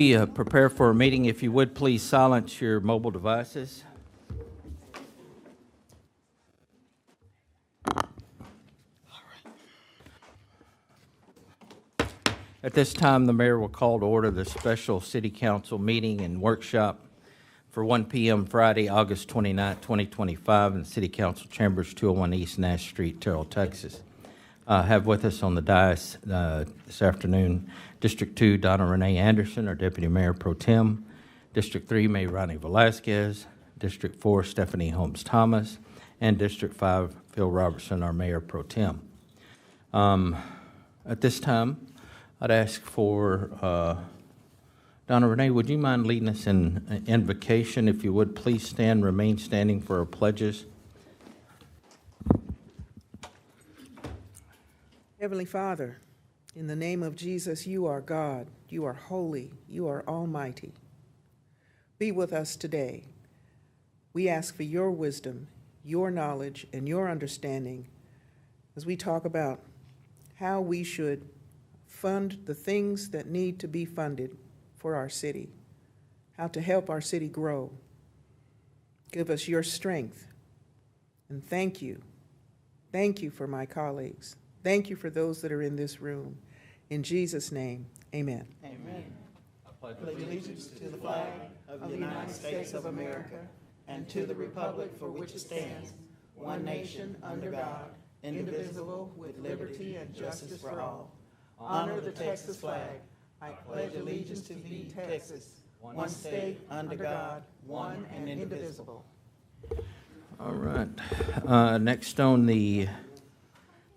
Prepare for a meeting. If you would, please silence your mobile devices. At this time, the mayor will call to order the special city council meeting and workshop for 1 p.m. Friday, August 29, 2025, in the city council chambers, 201 East Nash Street, Terrell, Texas. Have with us on the dais this afternoon District 2, Donna Renee Anderson, our Deputy Mayor Pro Tem. District 3, Mayor Ronnie Velasquez. District 4, Stephanie Holmes Thomas. And District 5, Phil Robertson, our Mayor Pro Tem. At this time, I'd ask for Donna Renee, would you mind leading us in invocation? If you would, please stand, remain standing for our pledges. Heavenly Father, in the name of Jesus, you are God, you are holy, you are almighty. Be with us today. We ask for your wisdom, your knowledge, and your understanding as we talk about how we should fund the things that need to be funded for our city, how to help our city grow. Give us your strength, and thank you. Thank you for my colleagues. Thank you for those that are in this room. In Jesus' name, amen. Amen. I pledge allegiance to the flag of the United States of America and to the republic for which it stands, one nation, under God, indivisible, with liberty and justice for all. Honor the Texas flag. I pledge allegiance to thee, Texas, one state, under God, one and indivisible. All right. Next on the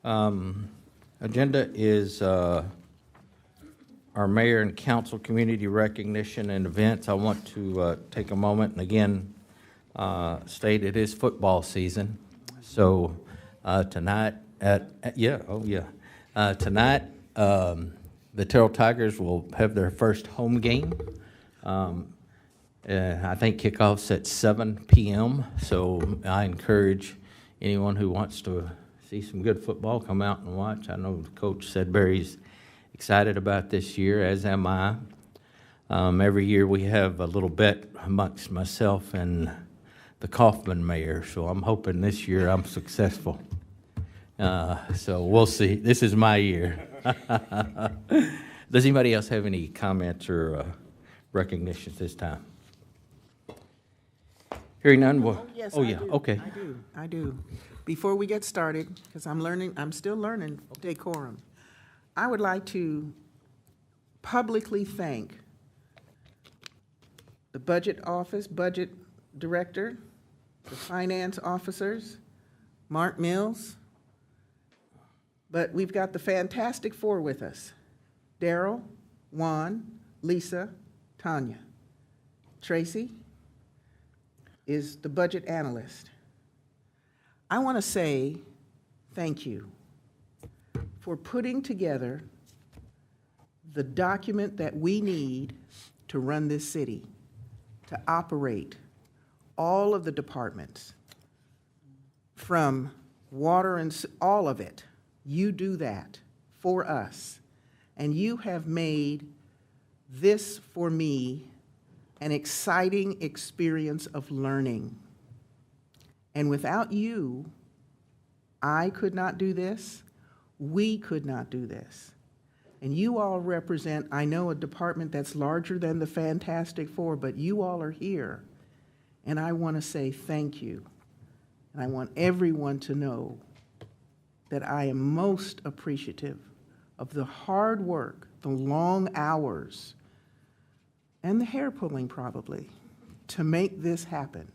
agenda is our mayor and council community recognition and events. I want to take a moment and again state it is football season. So tonight tonight the Terrell Tigers will have their first home game. I think kickoff's at 7 p.m. So I encourage anyone who wants to see some good football, come out and watch. I know Coach Sedberry's excited about this year, as am I. Every year we have a little bet amongst myself and the Kaufman mayor, so I'm hoping this year I'm successful. So we'll see. This is my year. Does anybody else have any comments or recognitions this time? Hearing none, Yes, I do. Okay. I do. Before we get started, because I'm still learning decorum, I would like to publicly thank the budget office, budget director, the finance officers, Mark Mills, but we've got the Fantastic Four with us: Daryl, Juan, Lisa, Tanya. Tracy is the budget analyst. I want to say thank you for putting together the document that we need to run this city, to operate all of the departments, from water and all of it. You do that for us, and you have made this, for me, an exciting experience of learning. And without you, I could not do this. We could not do this. And you all represent, I know, a department that's larger than the Fantastic Four, but you all are here. And I want to say thank you. And I want everyone to know that I am most appreciative of the hard work, the long hours, and the hair pulling probably, to make this happen.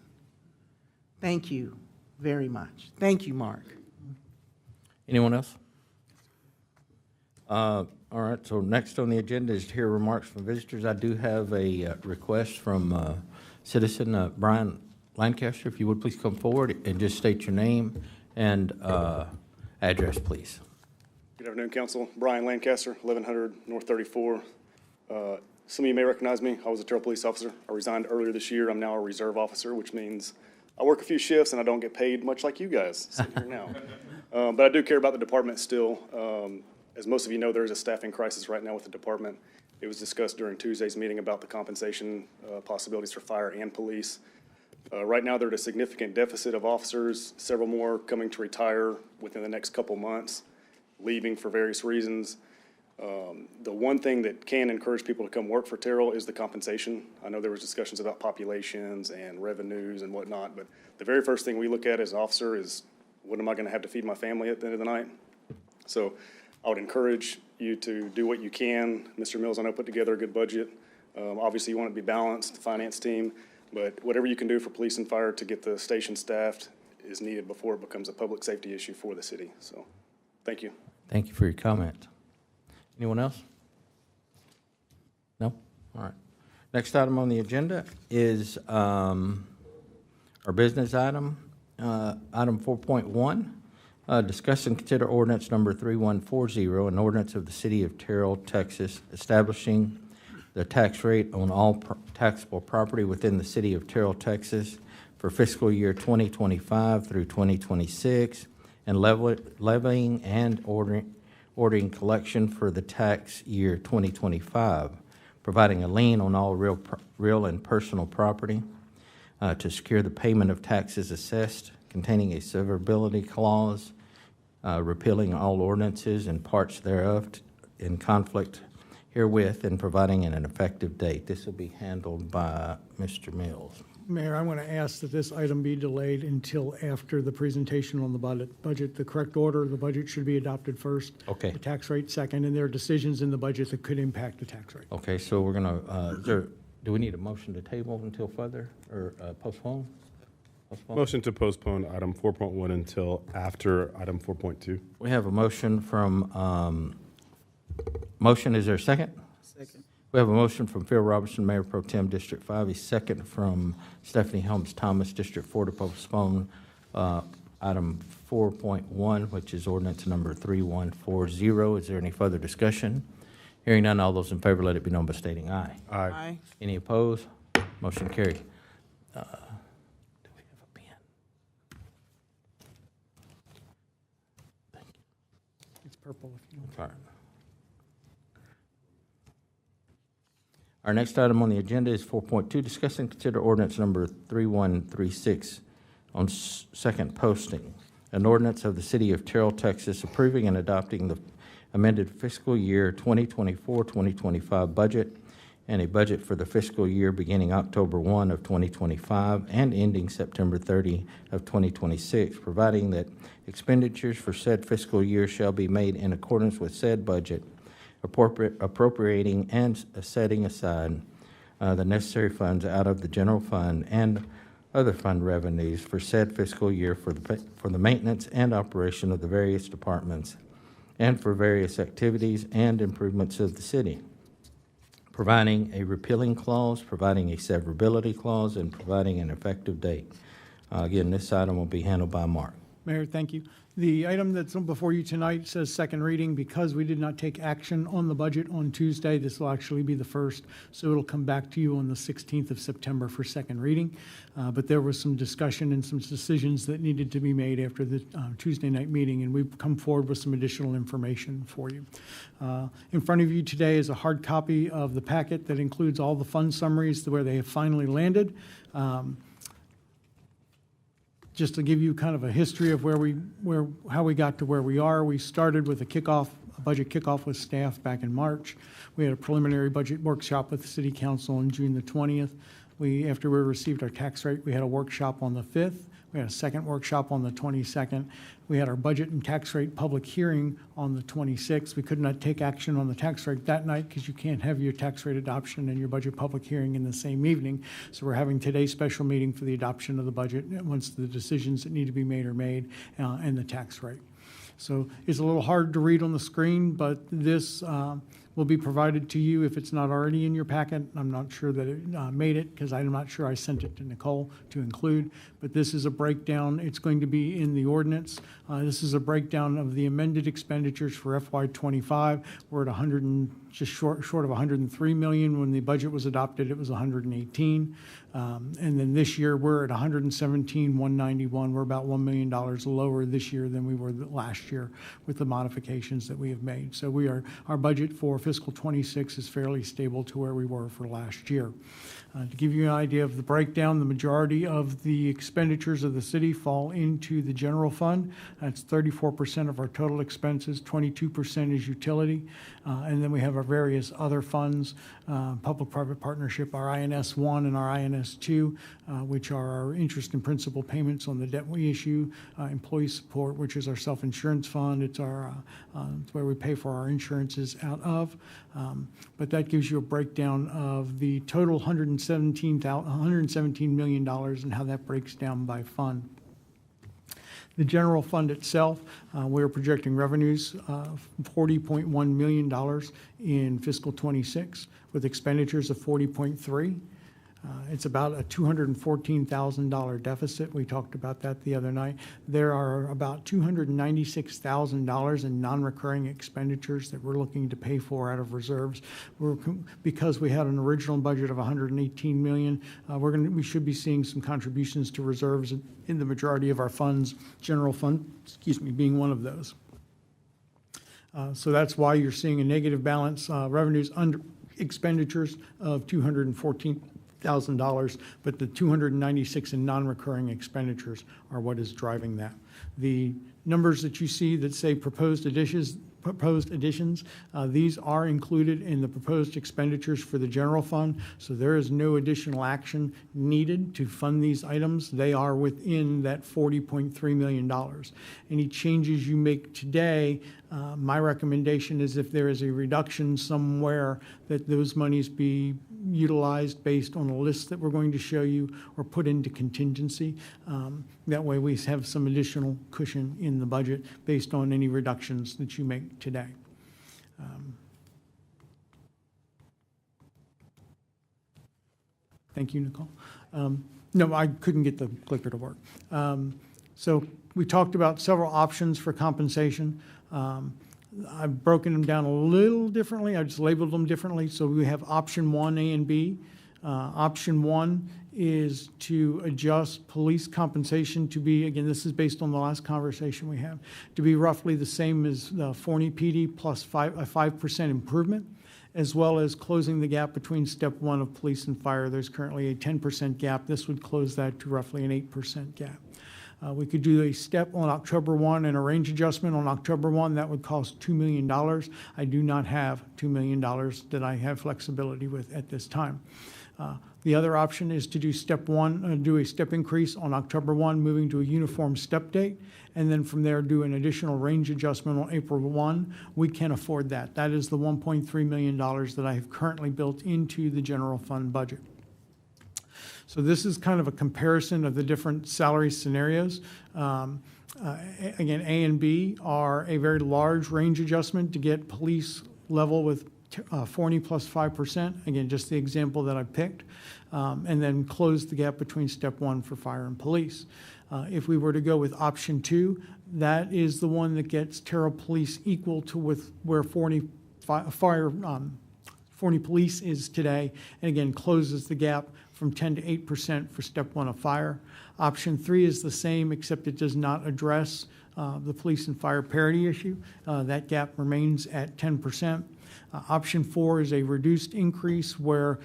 Thank you very much. Thank you, Mark. Anyone else? All right, so next on the agenda is to hear remarks from visitors. I do have a request from citizen Brian Lancaster. If you would please come forward and just state your name and address, please. Good afternoon, Council. Brian Lancaster, 1100 North 34. Some of you may recognize me. I was a Terrell police officer. I resigned earlier this year. I'm now a reserve officer, which means I work a few shifts and I don't get paid much like you guys sitting here now. But I do care about the department still. As most of you know, there is a staffing crisis right now with the department. It was discussed during Tuesday's meeting about the compensation possibilities for fire and police. Right now, they're at a significant deficit of officers, several more coming to retire within the next couple months, leaving for various reasons. The one thing that can encourage people to come work for Terrell is the compensation. I know there was discussions about populations and revenues and whatnot, but the very first thing we look at as an officer is, what am I gonna have to feed my family at the end of the night? So I would encourage you to do what you can. Mr. Mills, I know, put together a good budget. Obviously, you want it to be balanced, the finance team, but whatever you can do for police and fire to get the station staffed is needed before it becomes a public safety issue for the city. So, thank you. Thank you for your comment. Anyone else? No? All right. Next item on the agenda is our business item, item 4.1. Discuss and consider ordinance number 3140, an ordinance of the City of Terrell, Texas, establishing the tax rate on all taxable property within the City of Terrell, Texas for fiscal year 2025 through 2026, and levying and ordering collection for the tax year 2025, providing a lien on all real and personal property to secure the payment of taxes assessed, containing a severability clause, repealing all ordinances and parts thereof in conflict herewith, and providing an effective date. This will be handled by Mr. Mills. Mayor, I'm going to ask that this item be delayed until after the presentation on the budget. The correct order, the budget should be adopted first. Okay. The tax rate second, and there are decisions in the budget that could impact the tax rate. Okay, so we're gonna, do we need a motion to table until further, or postpone? Postpone? Motion to postpone item 4.1 until after item 4.2. We have a motion from, motion, is there a second? Second. We have a motion from Phil Robertson, Mayor Pro Tem, District 5, a second from Stephanie Helms Thomas, District 4, to postpone item 4.1, which is ordinance number 3140. Is there any further discussion? Hearing none, all those in favor, let it be known by stating aye. Aye. Any opposed? Motion carried. Do we have a pen? It's purple if you want. All right. Our next item on the agenda is 4.2, discuss and consider ordinance number 3136 on second posting. An ordinance of the City of Terrell, Texas, approving and adopting the amended fiscal year 2024-2025 budget and a budget for the fiscal year beginning October 1 of 2025 and ending September 30 of 2026, providing that expenditures for said fiscal year shall be made in accordance with said budget, appropriating and setting aside the necessary funds out of the general fund and other fund revenues for said fiscal year for the maintenance and operation of the various departments and for various activities and improvements of the city, providing a repealing clause, providing a severability clause, and providing an effective date. Again, this item will be handled by Mark. Mayor, thank you. The item that's before you tonight says second reading. Because we did not take action on the budget on Tuesday, this will actually be the first, so it'll come back to you on the 16th of September for second reading. But there was some discussion and some decisions that needed to be made after the Tuesday night meeting, and we've come forward with some additional information for you. In front of you today is a hard copy of the packet that includes all the fund summaries where they have finally landed. Just to give you kind of a history of how we got to where we are, we started with a budget kickoff with staff back in March. We had a preliminary budget workshop with the City Council on June the 20th. After we received our tax rate, we had a workshop on the 5th. We had a second workshop on the 22nd. We had our budget and tax rate public hearing on the 26th. We could not take action on the tax rate that night because you can't have your tax rate adoption and your budget public hearing in the same evening. So we're having today's special meeting for the adoption of the budget once the decisions that need to be made are made and the tax rate. So it's a little hard to read on the screen, but this will be provided to you if it's not already in your packet. I'm not sure that it made it because I'm not sure I sent it to Nicole to include, but this is a breakdown. It's going to be in the ordinance. This is a breakdown of the amended expenditures for FY25. We're at just short of 103 million. When the budget was adopted, it was 118. And then this year we're at 117,191. We're about $1 million lower this year than we were last year with the modifications that we have made. So our budget for fiscal '26 is fairly stable to where we were for last year. To give you an idea of the breakdown, the majority of the expenditures of the city fall into the general fund. That's 34% of our total expenses, 22% is utility, and then we have our various other funds, public-private partnership, our INS-1 and our INS-2, which are our interest and principal payments on the debt we issue, employee support, which is our self-insurance fund. It's where we pay for our insurances out of. But that gives you a breakdown of the total $117 million and how that breaks down by fund. The general fund itself, we're projecting revenues of $40.1 million in fiscal '26 with expenditures of $40.3. It's about a $214,000 deficit. We talked about that the other night. There are about $296,000 in non-recurring expenditures that we're looking to pay for out of reserves. Because we had an original budget of $118 million, we should be seeing some contributions to reserves in the majority of our funds, general fund, being one of those. So that's why you're seeing a negative balance, revenues under expenditures of $214,000, but the 296 in non-recurring expenditures are what is driving that. The numbers that you see that say proposed additions, these are included in the proposed expenditures for the general fund, so there is no additional action needed to fund these items. They are within that $40.3 million. Any changes you make today, my recommendation is if there is a reduction somewhere, that those monies be utilized based on a list that we're going to show you or put into contingency. That way we have some additional cushion in the budget based on any reductions that you make today. Thank you, Nicole. No, I couldn't get the clicker to work. So we talked about several options for compensation. I've broken them down a little differently. I just labeled them differently. So we have option 1, A and B. Option 1 is to adjust police compensation to be, again, this is based on the last conversation we had, to be roughly the same as the Forney PD plus a 5% improvement, as well as closing the gap between step 1 of police and fire. There's currently a 10% gap. This would close that to roughly an 8% gap. We could do a step on October 1 and a range adjustment on October 1. That would cost $2 million. I do not have $2 million that I have flexibility with at this time. The other option is to do step 1, do a step increase on October 1, moving to a uniform step date, and then from there do an additional range adjustment on April 1. We can afford that. That is the $1.3 million that I have currently built into the general fund budget. So this is kind of a comparison of the different salary scenarios. Again, A and B are a very large range adjustment to get police level with Forney plus 5%. Again, just the example that I picked. And then close the gap between step 1 for fire and police. If we were to go with option 2, that is the one that gets Terrell Police equal to with where Forney Police is today, and again, closes the gap from 10 to 8% for step 1 of fire. Option 3 is the same, except it does not address the police and fire parity issue. That gap remains at 10%. Option 4 is a reduced increase where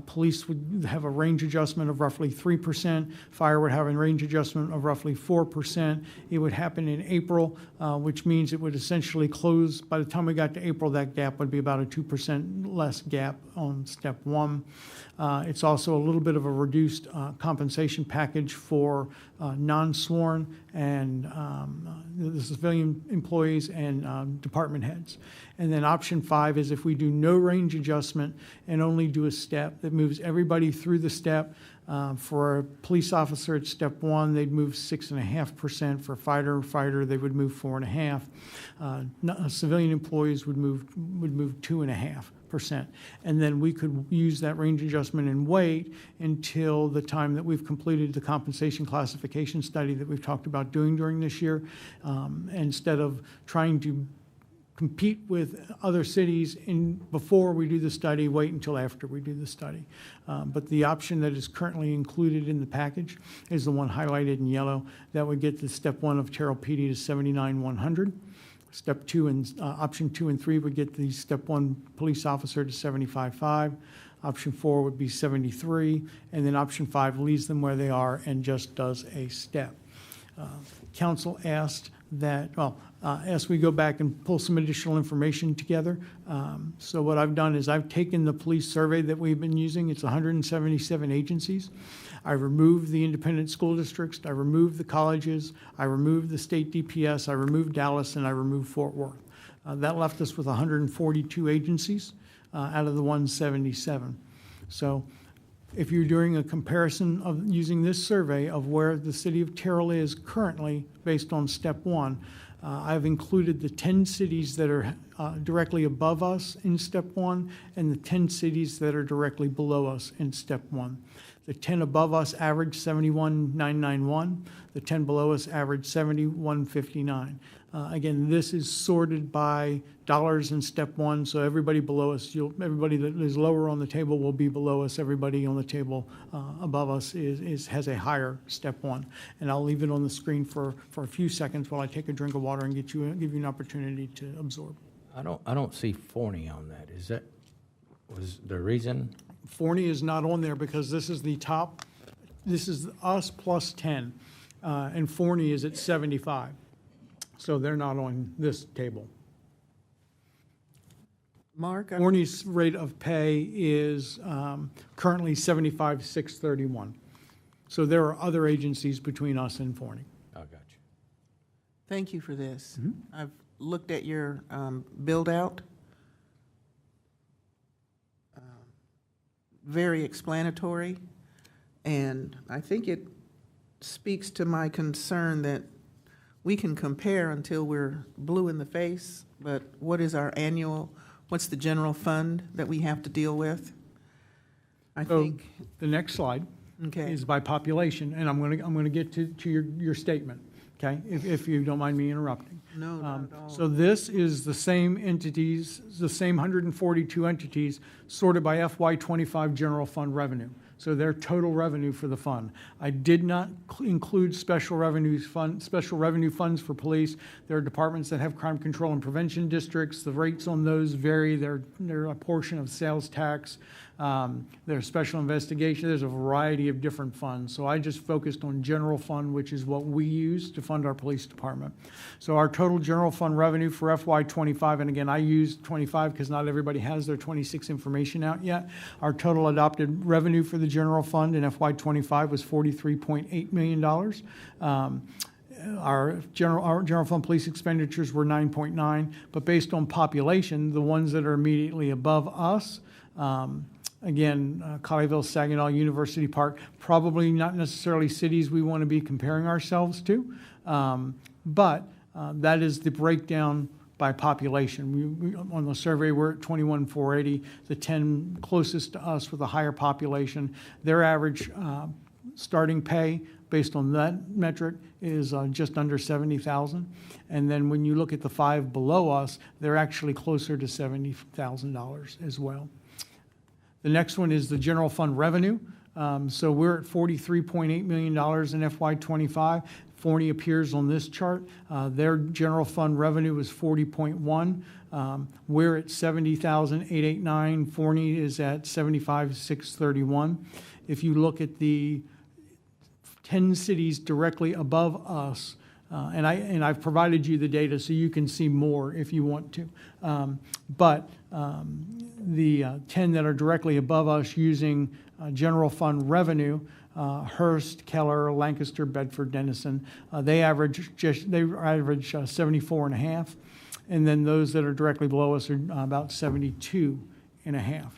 police would have a range adjustment of roughly 3%. Fire would have a range adjustment of roughly 4%. It would happen in April, which means it would essentially close. By the time we got to April, that gap would be about a 2% less gap on step 1. It's also a little bit of a reduced compensation package for non-sworn and the civilian employees and department heads. And then option 5 is if we do no range adjustment and only do a step that moves everybody through the step. For a police officer at step 1, they'd move 6.5%. For fighter, they would move 4.5%. Civilian employees would move 2.5%. And then we could use that range adjustment and wait until the time that we've completed the compensation classification study that we've talked about doing during this year, instead of trying to compete with other cities before we do the study, wait until after we do the study. But the option that is currently included in the package is the one highlighted in yellow. That would get the step 1 of Terrell PD to 79,100. Step 2 and, option 2 and 3 would get the step 1 police officer to 75.5. Option 4 would be 73, and then option 5 leaves them where they are and just does a step. Council asked that, as we go back and pull some additional information together. So what I've done is I've taken the police survey that we've been using. It's 177 agencies. I removed the independent school districts. I removed the colleges. I removed the state DPS. I removed Dallas, and I removed Fort Worth. That left us with 142 agencies out of the 177. So if you're doing a comparison of using this survey of where the city of Terrell is currently based on step 1, I've included the 10 cities that are directly above us in step 1 and the 10 cities that are directly below us in step 1. The 10 above us average 71,991. The 10 below us average 71,59. Again, this is sorted by dollars in step 1, so everybody below us, everybody that is lower on the table will be below us. Everybody on the table above us has a higher step 1. And I'll leave it on the screen for a few seconds while I take a drink of water and give you an opportunity to absorb. I don't see Forney on that. Was the reason? Forney is not on there because this is the top, this is us plus 10, and Forney is at 75. So they're not on this table. Mark, Forney's rate of pay is currently 75,631. So there are other agencies between us and Forney. I got you. thank you for this. I've looked at your build-out. Very explanatory, and I think it speaks to my concern that we can compare until we're blue in the face, but what is our annual, what's the general fund that we have to deal with? I So think, the next slide okay, is by population, and I'm gonna get to your statement, okay? If you don't mind me interrupting. no, not at all. So this is the same entities, the same 142 entities sorted by FY25 general fund revenue. So their total revenue for the fund. I did not include special revenue funds for police. There are departments that have crime control and prevention districts. The rates on those vary. They're a portion of sales tax. There's special investigation. There's a variety of different funds. So I just focused on general fund, which is what we use to fund our police department. So our total general fund revenue for FY25, and again, I used 25 because not everybody has their 26 information out yet. Our total adopted revenue for the general fund in FY25 was $43.8 million. Our general fund police expenditures were 9.9, but based on population, the ones that are immediately above us, again, Colleyville, Saginaw, University Park, probably not necessarily cities we want to be comparing ourselves to, but that is the breakdown by population. We, on the survey, we're at 21,480. The 10 closest to us with a higher population, their average starting pay based on that metric is just under $70,000. And then when you look at the 5 below us, they're actually closer to $70,000 as well. The next one is the general fund revenue. So we're at $43.8 million in FY25. Forney appears on this chart. Their general fund revenue was 40.1. We're at 70,889. Forney is at 75,631. If you look at the 10 cities directly above us, and I've provided you the data so you can see more if you want to. But the 10 that are directly above us using general fund revenue, Hearst, Keller, Lancaster, Bedford, Denison, they average 74.5, and then those that are directly below us are about 72.5.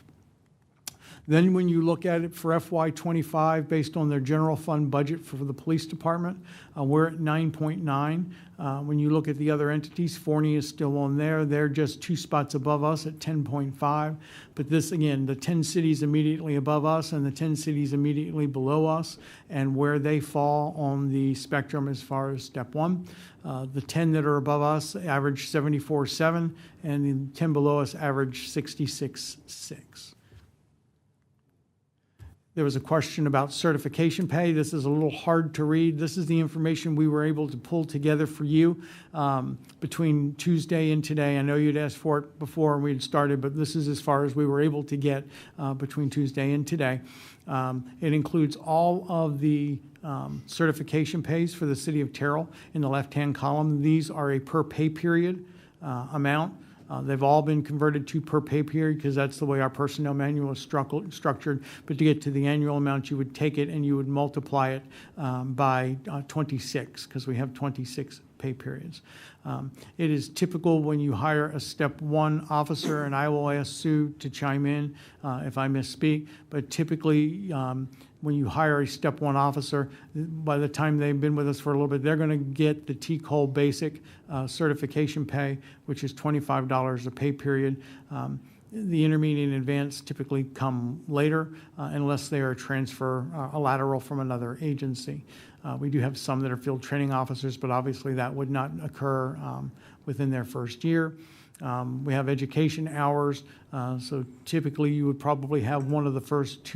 Then when you look at it for FY25, based on their general fund budget for the police department, we're at 9.9. When you look at the other entities, Forney is still on there. They're just 2 spots above us at 10.5. But this, again, the 10 cities immediately above us and the 10 cities immediately below us, and where they fall on the spectrum as far as step 1. The 10 that are above us average 74.7, and the 10 below us average 66.6. There was a question about certification pay. This is a little hard to read. This is the information we were able to pull together for you between Tuesday and today. I know you'd asked for it before we had started, but this is as far as we were able to get between Tuesday and today. It includes all of the certification pays for the city of Terrell in the left-hand column. These are a per pay period amount. They've all been converted to per pay period because that's the way our personnel manual is structured. But to get to the annual amount, you would take it and you would multiply it by 26 because we have 26 pay periods. It is typical when you hire a step one officer, and I will ask Sue to chime in if I misspeak, but typically when you hire a step one officer, by the time they've been with us for a little bit, they're going to get the T-Cole basic certification pay, which is $25 a pay period. The intermediate and advanced typically come later unless they are a lateral from another agency. We do have some that are field training officers, but obviously that would not occur within their first year. We have education hours, so typically you would probably have one of the first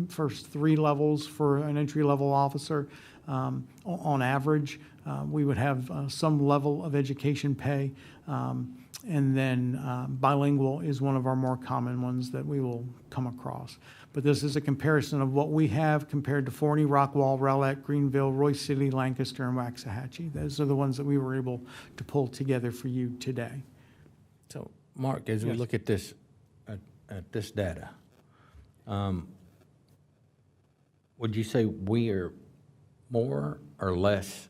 first three levels for an entry-level officer. On average, we would have some level of education pay, and then bilingual is one of our more common ones that we will come across. But this is a comparison of what we have compared to Forney, Rockwall, Rowlett, Greenville, Royce City, Lancaster, and Waxahachie. Those are the ones that we were able to pull together for you today. So, Mark, as we Yes. look at this, at this data, would you say we are more or less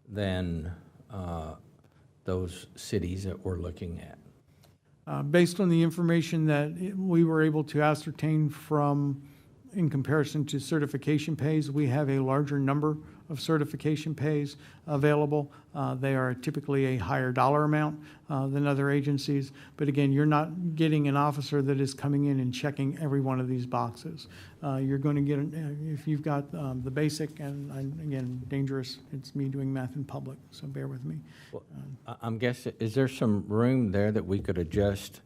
than those cities that we're looking at? Based on the information that we were able to ascertain from, in comparison to certification pays, we have a larger number of certification pays available. They are typically a higher dollar amount than other agencies. But again, you're not getting an officer that is coming in and checking every one of these boxes. You're going to get, if you've got the basic, and again, dangerous, it's me doing math in public, so bear with me. Well, I'm guessing, is there some room there that we could adjust,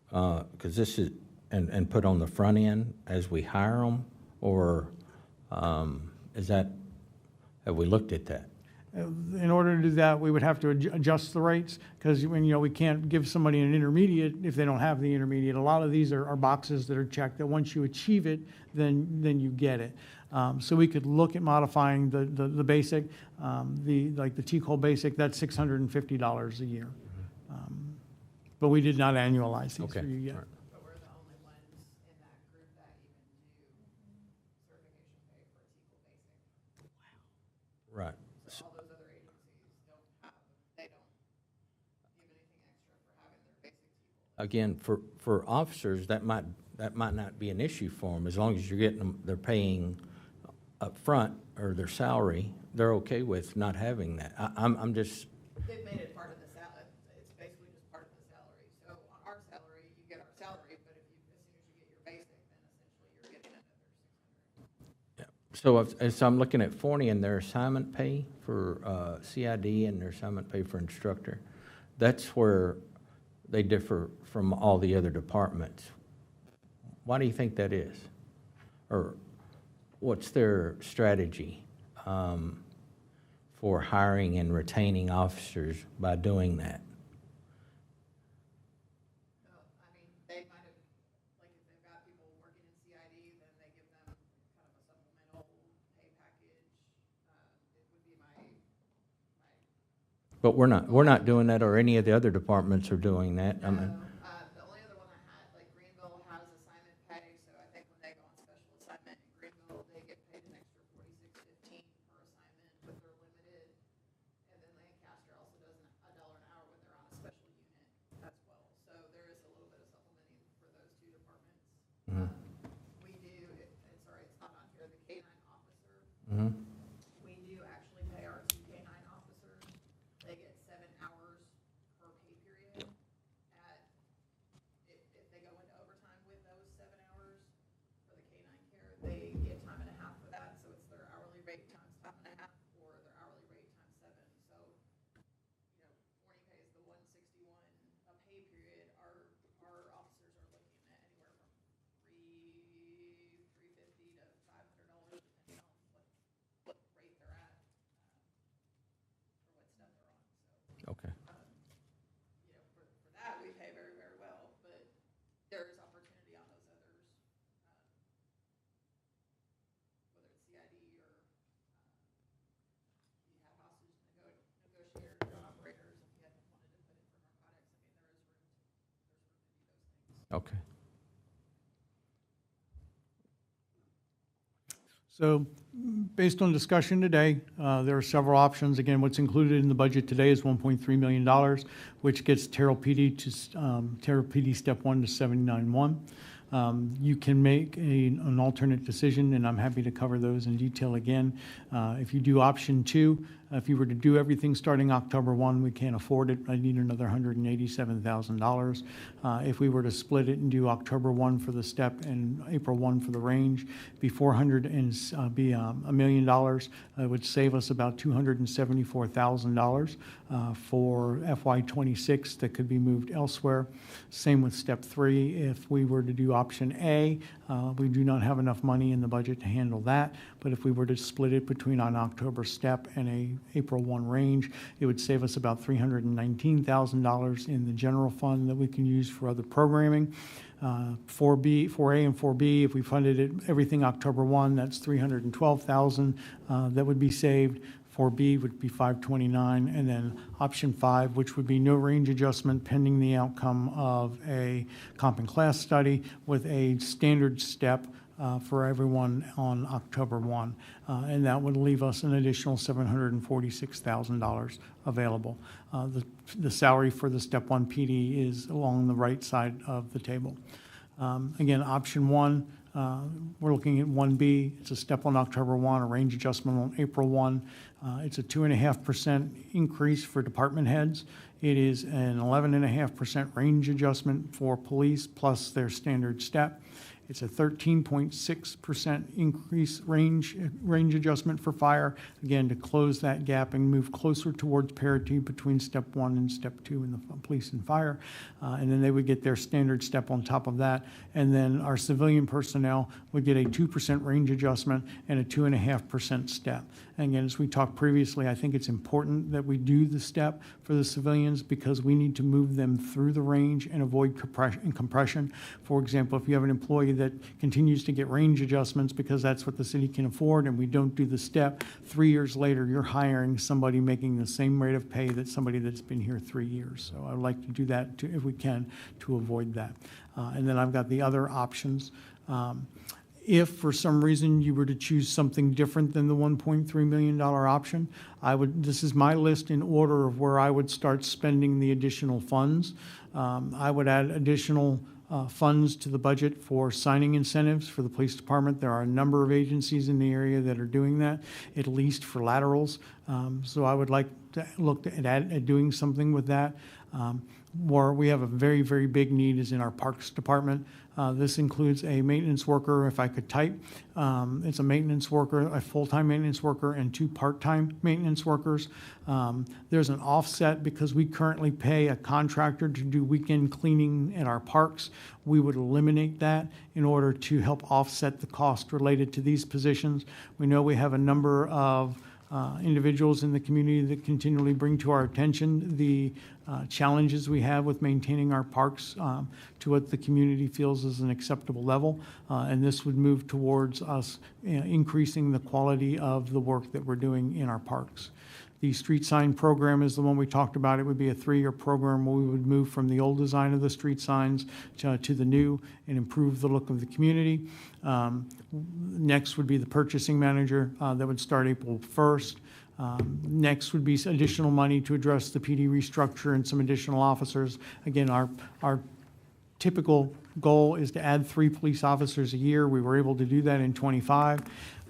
because this is, and put on the front end as we hire them? Or is that, have we looked at that? In order to do that, we would have to adjust the rates, because we can't give somebody an intermediate if they don't have the intermediate. A lot of these are boxes that are checked that once you achieve it, then you get it. So we could look at modifying the basic, like the T-Cole basic, that's $650 a year. But we did not annualize these Okay. for you yet. All right. But we're the only ones in that group that even do certification pay for a T-Cole basic. Right. So all those other agencies don't have, they don't give anything extra for having their basic T-Cole. Again, for officers, that might not be an issue for them, as long as you're getting them, they're paying up front, or their salary, they're okay with not having that. I'm just, They've made it part of the salary, it's basically just part of the salary. So on our salary, you get our salary, but if you, as soon as you get your basic, then essentially you're getting another $600. so I'm looking at Forney and their assignment pay for CID and their assignment pay for instructor. That's where they differ from all the other departments. Why do you think that is? Or what's their strategy for hiring and retaining officers by doing that? So, I mean, they might have, like if they've got people working in CID, then they give them kind of a supplemental pay package. It would be my But we're not doing that, or any of the other departments are doing that. I mean, the only other one I had, like Greenville has assignment pay, so I think when they go on special assignment in Greenville, they get paid an extra $46.15 per assignment, but they're limited. And then Lancaster also does $1 an hour when they're on a special unit as well. So there is a little bit of supplementing for those two departments. We do, it's not on here, the K-9 officer. We do actually pay our two K-9 officers. They get 7 hours per pay period at Okay. For that, we pay very, very well, but there is opportunity on those others, whether it's CID or you have hostage negotiators, operators, if you had wanted to put in for narcotics, I mean, there's room to do those things. Okay. So based on discussion today, there are several options. Again, what's included in the budget today is $1.3 million, which gets Terrell PD Terrell PD Step 1 to 79.1. You can make an alternate decision, and I'm happy to cover those in detail again. If you do option 2, if you were to do everything starting October 1, we can't afford it. I need another $187,000. If we were to split it and do October 1 for the step and April 1 for the range, be $1 million. It would save us about $274,000 for FY26 that could be moved elsewhere. Same with step 3. If we were to do option A, we do not have enough money in the budget to handle that. But if we were to split it between an October step and a April 1 range, it would save us about $319,000 in the general fund that we can use for other programming. 4A and 4B, if we funded it everything October 1, that's $312,000 that would be saved. 4B would be $529, and then option 5, which would be no range adjustment pending the outcome of a comp and class study with a standard step for everyone on October 1. And that would leave us an additional $746,000 available. The salary for the Step 1 PD is along the right side of the table. Again, option 1, we're looking at 1B. It's a step on October 1, a range adjustment on April 1. It's a 2.5% increase for department heads. It is an 11.5% range adjustment for police plus their standard step. It's a 13.6% increase range adjustment for fire, again, to close that gap and move closer towards parity between step 1 and step 2 in the police and fire. And then they would get their standard step on top of that. And then our civilian personnel would get a 2% range adjustment and a 2.5% step. And again, as we talked previously, I think it's important that we do the step for the civilians because we need to move them through the range and avoid compression. For example, if you have an employee that continues to get range adjustments because that's what the city can afford and we don't do the step, 3 years later, you're hiring somebody making the same rate of pay that somebody that's been here 3 years. So I would like to do that if we can to avoid that. And then I've got the other options. If for some reason you were to choose something different than the $1.3 million option, this is my list in order of where I would start spending the additional funds. I would add additional funds to the budget for signing incentives for the police department. There are a number of agencies in the area that are doing that, at least for laterals. So I would like to look at doing something with that. Where we have a very, very big need is in our parks department. This includes a maintenance worker, if I could type. It's a maintenance worker, a full-time maintenance worker, and 2 part-time maintenance workers. There's an offset because we currently pay a contractor to do weekend cleaning at our parks. We would eliminate that in order to help offset the cost related to these positions. We know we have a number of individuals in the community that continually bring to our attention the challenges we have with maintaining our parks to what the community feels is an acceptable level. And this would move towards us increasing the quality of the work that we're doing in our parks. The street sign program is the one we talked about. It would be a 3-year program where we would move from the old design of the street signs to the new and improve the look of the community. Next would be the purchasing manager that would start April 1st. Next would be additional money to address the PD restructure and some additional officers. Again, our typical goal is to add 3 police officers a year. We were able to do that in 25.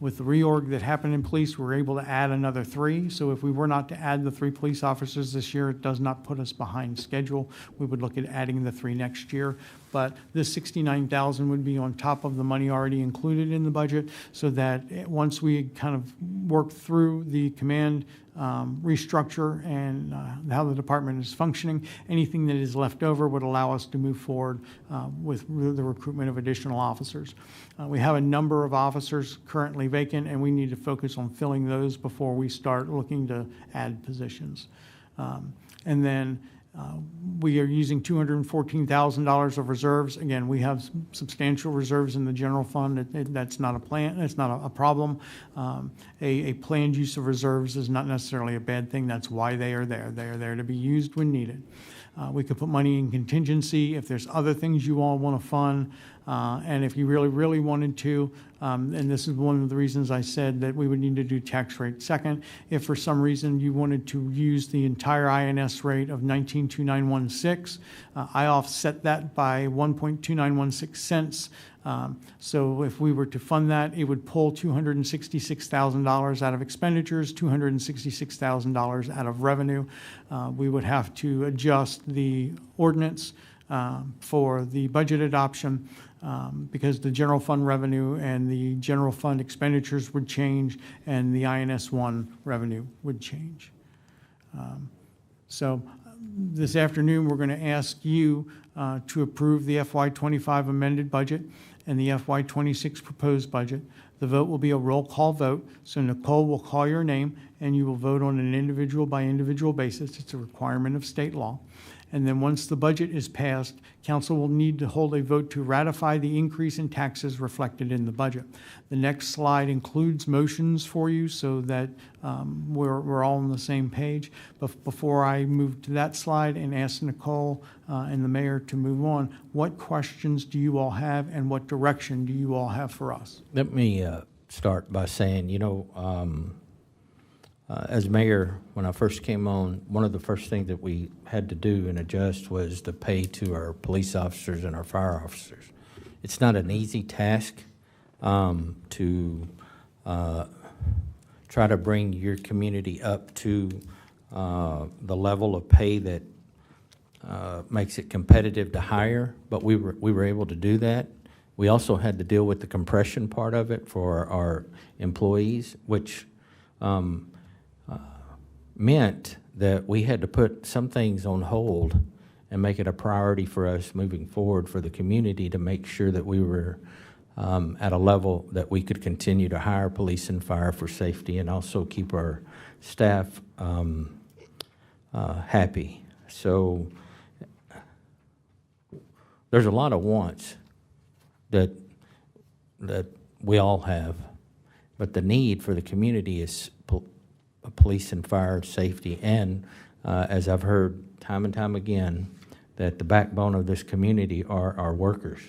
With the reorg that happened in police, we were able to add another 3. So if we were not to add the 3 police officers this year, it does not put us behind schedule. We would look at adding the 3 next year. But this $69,000 would be on top of the money already included in the budget, so that once we kind of work through the command restructure and how the department is functioning, anything that is left over would allow us to move forward with the recruitment of additional officers. We have a number of officers currently vacant, and we need to focus on filling those before we start looking to add positions. And then we are using $214,000 of reserves. Again, we have substantial reserves in the general fund. That's not a plan, that's not a problem. A planned use of reserves is not necessarily a bad thing. That's why they are there. They are there to be used when needed. We could put money in contingency if there's other things you all want to fund. And if you really, really wanted to, and this is one of the reasons I said that we would need to do tax rate second. If for some reason you wanted to use the entire INS rate of 19.2916, I offset that by 1.2916 cents. So if we were to fund that, it would pull $266,000 out of expenditures, $266,000 out of revenue. We would have to adjust the ordinance for the budget adoption because the general fund revenue and the general fund expenditures would change and the INS 1 revenue would change. So this afternoon, we're going to ask you to approve the FY25 amended budget and the FY26 proposed budget. The vote will be a roll call vote. So Nicole will call your name and you will vote on an individual by individual basis. It's a requirement of state law. And then once the budget is passed, council will need to hold a vote to ratify the increase in taxes reflected in the budget. The next slide includes motions for you so that we're all on the same page. But before I move to that slide and ask Nicole and the mayor to move on, what questions do you all have and what direction do you all have for us? Let me start by saying, as mayor, when I first came on, one of the first things that we had to do and adjust was the pay to our police officers and our fire officers. It's not an easy task to try to bring your community up to the level of pay that makes it competitive to hire, but we were able to do that. We also had to deal with the compression part of it for our employees, which meant that we had to put some things on hold and make it a priority for us moving forward for the community to make sure that we were at a level that we could continue to hire police and fire for safety and also keep our staff happy. So there's a lot of wants that we all have, but the need for the community is police and fire safety, and as I've heard time and time again, that the backbone of this community are our workers,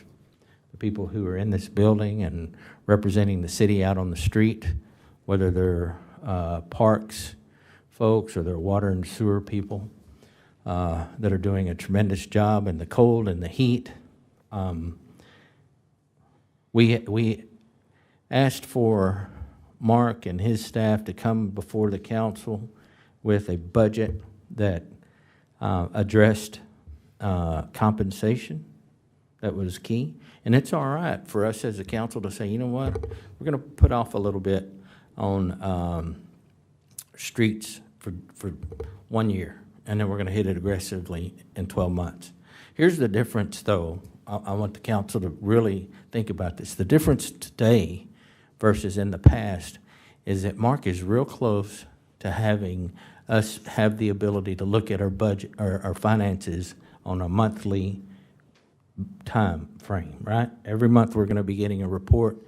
the people who are in this building and representing the city out on the street, whether they're parks folks or they're water and sewer people that are doing a tremendous job in the cold and the heat. We asked for Mark and his staff to come before the council with a budget that addressed compensation. That was key. And it's all right for us as a council to say, you know what, we're going to put off a little bit on streets for 1 year, and then we're going to hit it aggressively in 12 months. Here's the difference, though. I want the council to really think about this. The difference today versus in the past is that Mark is real close to having us have the ability to look at our budget, our finances on a monthly time frame, right? Every month we're going to be getting a report.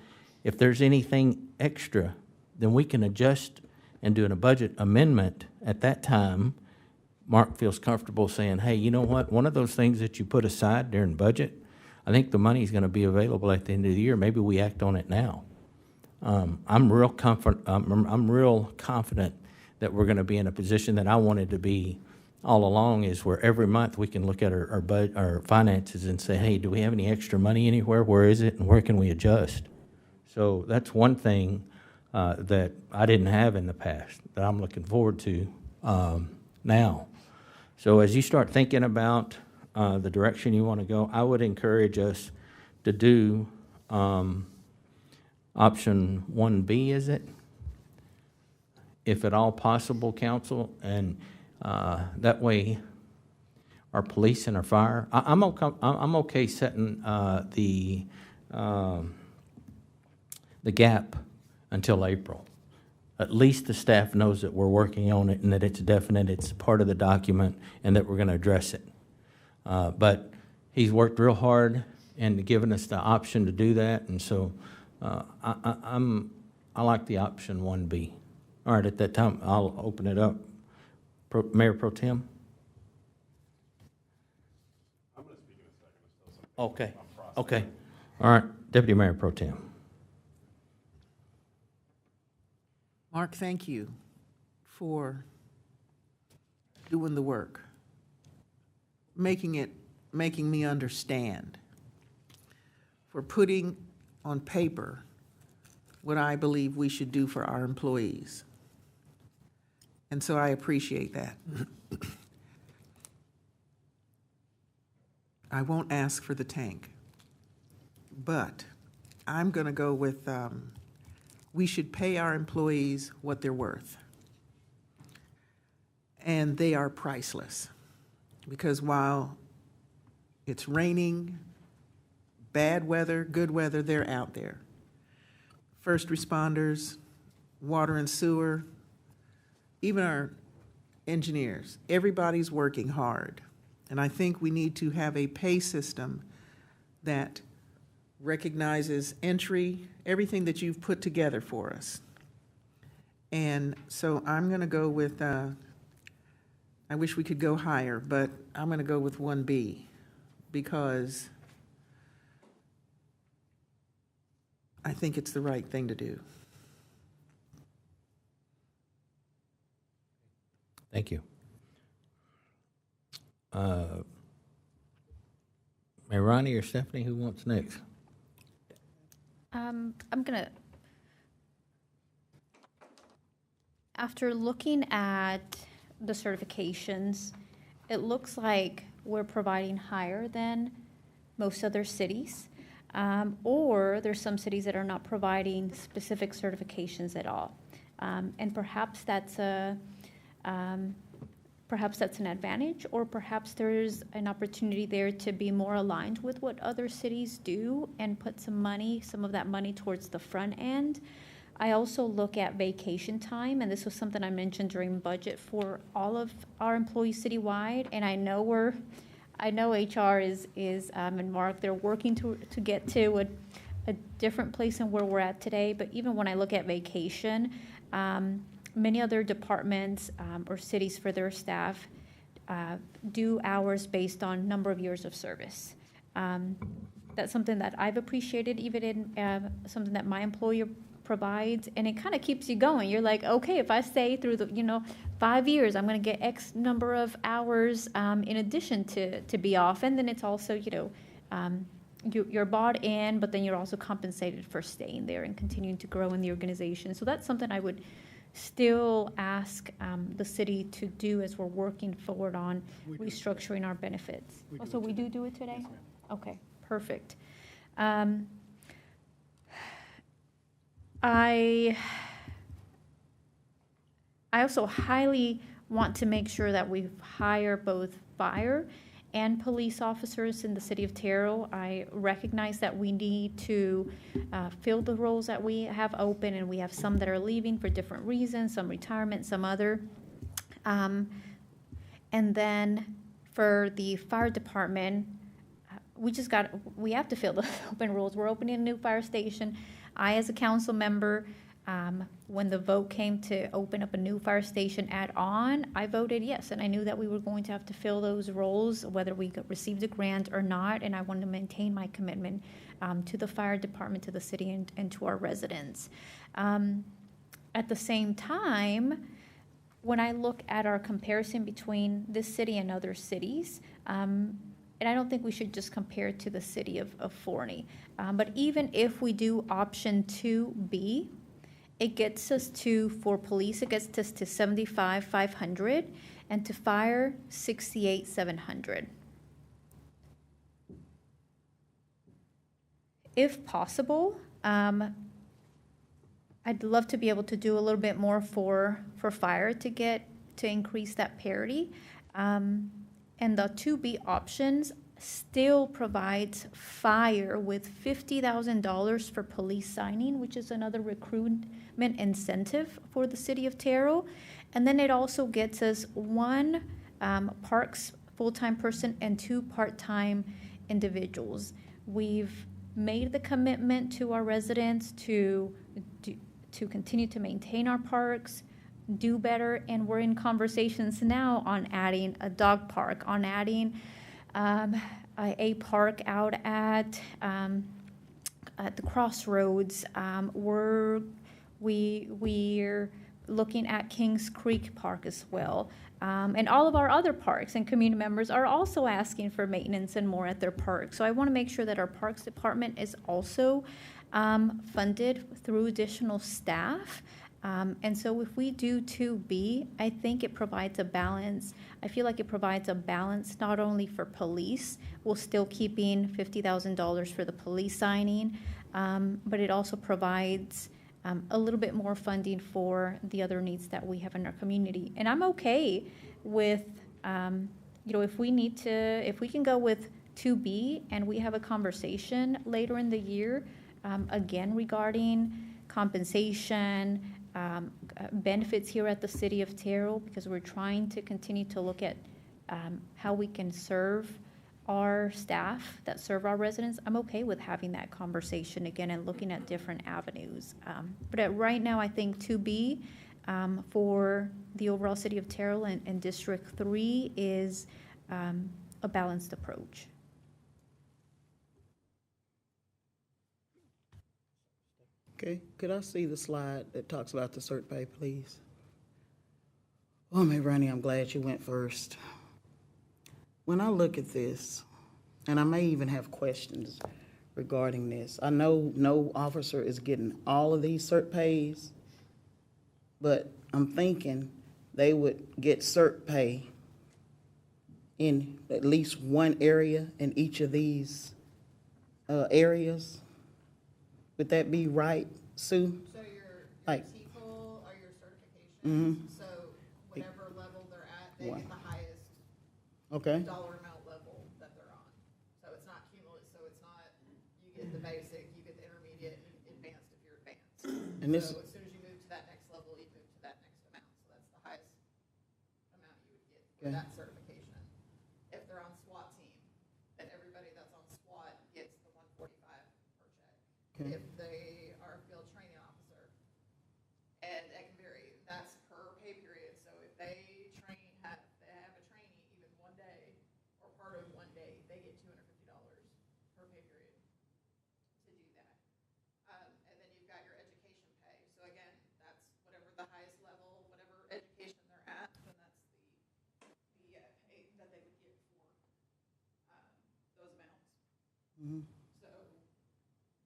If there's anything extra, then we can adjust and do a budget amendment at that time. Mark feels comfortable saying, hey, you know what? One of those things that you put aside during budget, I think the money's going to be available at the end of the year. Maybe we act on it now. I'm real confident that we're going to be in a position that I wanted to be all along, is where every month we can look at our finances and say, hey, do we have any extra money anywhere? Where is it, and where can we adjust? So that's one thing that I didn't have in the past that I'm looking forward to now. So as you start thinking about the direction you want to go, I would encourage us to do option 1B, is it? If at all possible, council, and that way our police and our fire, I'm okay setting the gap until April. at least the staff knows that we're working on it and that it's definite, it's part of the document, and that we're going to address it. But he's worked real hard and given us the option to do that, and so I like the option 1B. All right, at that time, I'll open it up. Mayor Pro Tem? I'm going to speak in a second. Okay, okay. All right, Deputy Mayor Pro Tem. Mark, thank you for doing the work, making me understand, for putting on paper what I believe we should do for our employees. And so I appreciate that. I won't ask for the tank, but I'm going to go with we should pay our employees what they're worth. And they are priceless, because while it's raining, bad weather, good weather, they're out there. First responders, water and sewer, even our engineers, everybody's working hard. And I think we need to have a pay system that recognizes entry, everything that you've put together for us. And so I'm going to go with, I wish we could go higher, but I'm going to go with 1B, because I think it's the right thing to do. Thank you. Mayor Ronnie or Stephanie, who wants next? I'm gonna, after looking at the certifications, it looks like we're providing higher than most other cities. Or there's some cities that are not providing specific certifications at all. And perhaps that's an advantage, or perhaps there's an opportunity there to be more aligned with what other cities do and put some of that money towards the front end. I also look at vacation time, and this was something I mentioned during budget for all of our employees citywide. And I know HR and Mark, they're working to get to a different place than where we're at today. But even when I look at vacation, many other departments or cities for their staff do hours based on number of years of service. That's something that I've appreciated, even in something that my employer provides, and it kind of keeps you going. You're like, okay, if I stay through the 5 years, I'm going to get X number of hours in addition to be off, and then it's also you're bought in, but then you're also compensated for staying there and continuing to grow in the organization. So that's something I would still ask the city to do as we're working forward on restructuring our benefits. So we do it today? Okay, perfect. I also highly want to make sure that we hire both fire and police officers in the city of Terrell. I recognize that we need to fill the roles that we have open, and we have some that are leaving for different reasons, some retirement, some other. And then for the fire department, we have to fill the open roles. We're opening a new fire station. I, as a council member, when the vote came to open up a new fire station add-on, I voted yes, and I knew that we were going to have to fill those roles, whether we received a grant or not, and I wanted to maintain my commitment to the fire department, to the city, and to our residents. At the same time, when I look at our comparison between this city and other cities, and I don't think we should just compare it to the city of Forney, but even if we do option 2B, it gets us to, for police, it gets us to 75,500, and to fire, 68,700. If possible, I'd love to be able to do a little bit more for fire to increase that parity. And the 2B options, still provides fire with $50,000 for police signing, which is another recruitment incentive for the city of Terrell. And then it also gets us one parks full-time person and 2 part-time individuals. We've made the commitment to our residents to continue to maintain our parks, do better, and we're in conversations now on adding a dog park, on adding a park out at the Crossroads. We're looking at Kings Creek Park as well. And all of our other parks and community members are also asking for maintenance and more at their parks. So I want to make sure that our Parks Department is also funded through additional staff. And so if we do 2B, I think it provides a balance. I feel like it provides a balance not only for police, we're still keeping $50,000 for the police signing, but it also provides a little bit more funding for the other needs that we have in our community. And I'm okay with, if we can go with 2B and we have a conversation later in the year, again, regarding compensation, benefits here at the city of Terrell, because we're trying to continue to look at how we can serve our staff that serve our residents. I'm okay with having that conversation again and looking at different avenues. But right now, I think 2B for the overall city of Terrell and District 3 is a balanced approach. Okay, could I see the slide that talks about the cert pay, please? Oh, Ms. Ronnie, I'm glad you went first. When I look at this, and I may even have questions regarding this, I know no officer is getting all of these cert pays, but I'm thinking they would get cert pay in at least one area in each of these areas. Would that be right, Sue? So your Like- TEFL are your certifications, Mhm. so whatever level they're at, they Wow. get the highest Okay, dollar amount level that they're on. So it's not cumulative, so it's not, you get the basic, you get the intermediate, and advanced if you're advanced. and this, So as soon as you move to that next level, you move to that next amount, so that's the highest amount you would get for Okay. that certification. If they're on SWAT team, then everybody that's on SWAT gets the 145 per check. Okay. If they are a field training officer, and it can vary, that's per pay period, so if they have a trainee even one day, or part of one day, they get $250 per pay period to do that. And then you've got your education pay, so again, that's whatever the highest level, whatever education they're at, then that's the pay that they would get for, those amounts. So,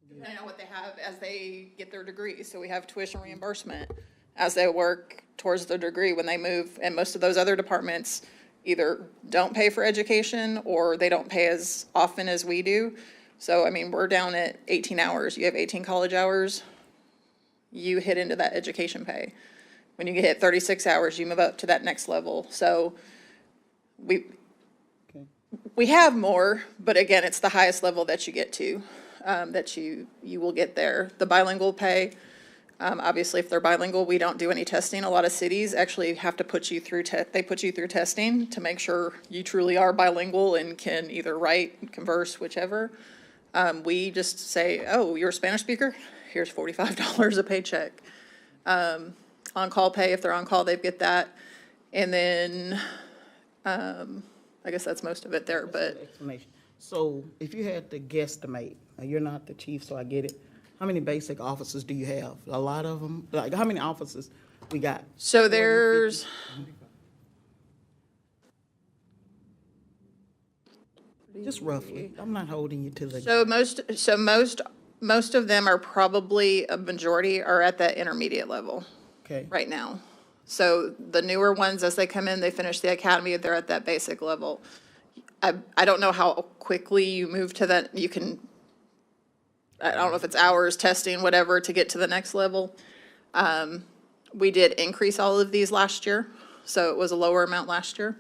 depending on what they have as they get their degree. So we have tuition reimbursement as they work towards their degree when they move. And most of those other departments either don't pay for education or they don't pay as often as we do. So, I mean, we're down at 18 hours. You have 18 college hours, you hit into that education pay. When you hit 36 hours, you move up to that next level. So we have more, but again, it's the highest level that you get to, that you will get there. The bilingual pay, obviously, if they're bilingual, we don't do any testing. A lot of cities actually have to put you through, they put you through testing to make sure you truly are bilingual and can either write, converse, whichever. We just say, oh, you're a Spanish speaker? Here's $45 a paycheck. On-call pay, if they're on call, they get that. And then, I guess that's most of it there, but explanation. So if you had to guesstimate, now you're not the chief, so I get it. How many basic officers do you have? A lot of them? Like, how many officers we got? so there's, Just roughly. I'm not holding you to the, so most of them are probably, a majority are at that intermediate level okay. right now. So the newer ones, as they come in, they finish the academy, they're at that basic level. I don't know how quickly you move to that, you can, I don't know if it's hours, testing, whatever, to get to the next level. We did increase all of these last year, so it was a lower amount last year.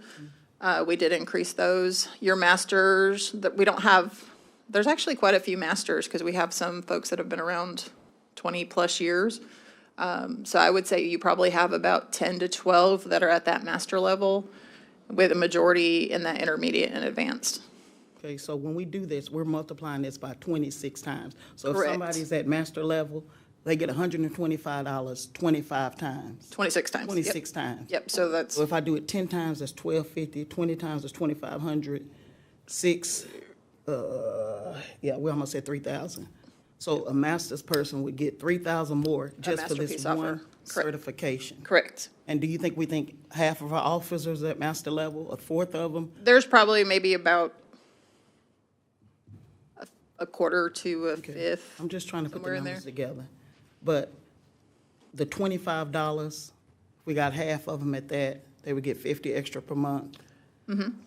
We did increase those. Your masters, that we don't have, there's actually quite a few masters because we have some folks that have been around 20-plus years. So I would say you probably have about 10 to 12 that are at that master level, with a majority in that intermediate and advanced. Okay, so when we do this, we're multiplying this by 26 times. So if Correct. somebody's at master level, they get $125 25 times, 26 times. Yep. 26 times. Yep, so that's, So if I do it 10 times, that's $1,250, 20 times, that's $2,500, we almost said 3,000. So a master's person would get 3,000 more just for this masterpiece offer. one Correct. certification. correct. And do you think we think half of our officers are at master level, a fourth of them? There's probably maybe about a quarter to a fifth. I'm just trying to put the somewhere in numbers there. together. But the $25, we got half of them at that, they would get 50 extra per month.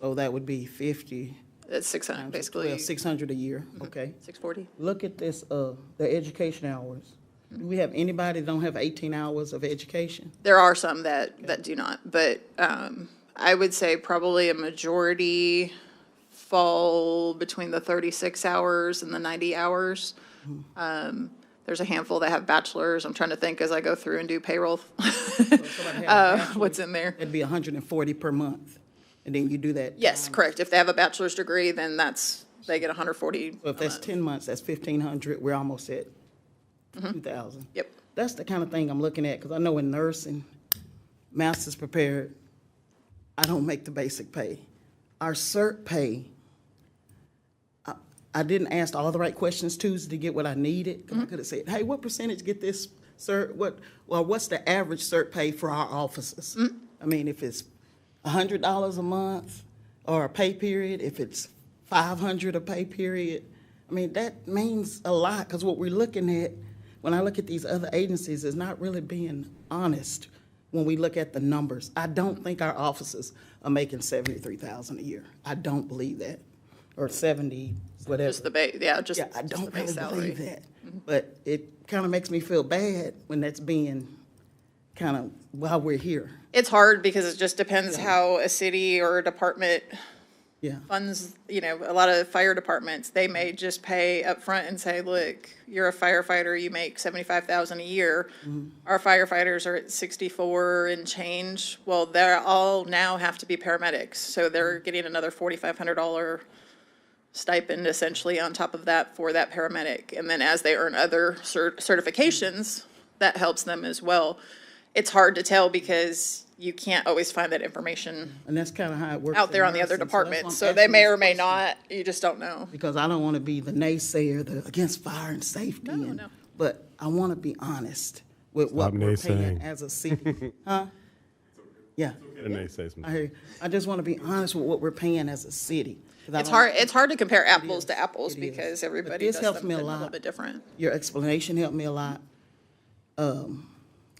So that would be 50 It's 600, times basically, 12, 600 a year, okay? 640. Look at this, the education hours. Do we have anybody that don't have 18 hours of education? There are some that do not, but I would say probably a majority fall between the 36 hours and the 90 hours. There's a handful that have bachelors. I'm trying to think as I go through and do payroll, what's in there. That'd be 140 per month, and then you do that. Yes, correct. If they have a bachelor's degree, then they get 140 So if a that's month. 10 months, that's 1,500, we're almost at 2,000. Yep. That's the kind of thing I'm looking at, because I know in nursing, master's prepared, I don't make the basic pay. Our cert pay, I didn't ask all the right questions Tuesday to get what I needed, because I could have said, hey, what percentage get this cert? What's the average cert pay for our officers? I mean, if it's $100 a month, or a pay period, if it's $500 a pay period, I mean, that means a lot, because what we're looking at, when I look at these other agencies, is not really being honest when we look at the numbers. I don't think our officers are making $73,000 a year. I don't believe that, or 70, whatever. Just the base, yeah, just Yeah, I just the don't base really salary. believe that. But it kind of makes me feel bad when that's being kind of, while we're here. It's hard because it just depends how a city or a department Yeah. funds, a lot of fire departments, they may just pay up front and say, look, you're a firefighter, you make 75,000 a year. Our firefighters are at 64 and change. Well, they're all now have to be paramedics, so they're getting another $4,500 stipend essentially on top of that for that paramedic. And then as they earn other certifications, that helps them as well. It's hard to tell because you can't always find that information And that's kind of how it works. out there in on the other nursing. So that's why departments, I'm so they asking may these or may questions. not, you just don't know. Because I don't want to be the naysayer, the against fire and safety. No. But I want to be honest with what Stop we're paying naysaying. as a city. Huh? Yeah, And they say something. I hear you. I just want to be honest with what we're paying as a city. 'Cause I It's hard to compare apples to apples It is. because But everybody this does helps me a something a little lot. bit different. Your explanation helped me a lot.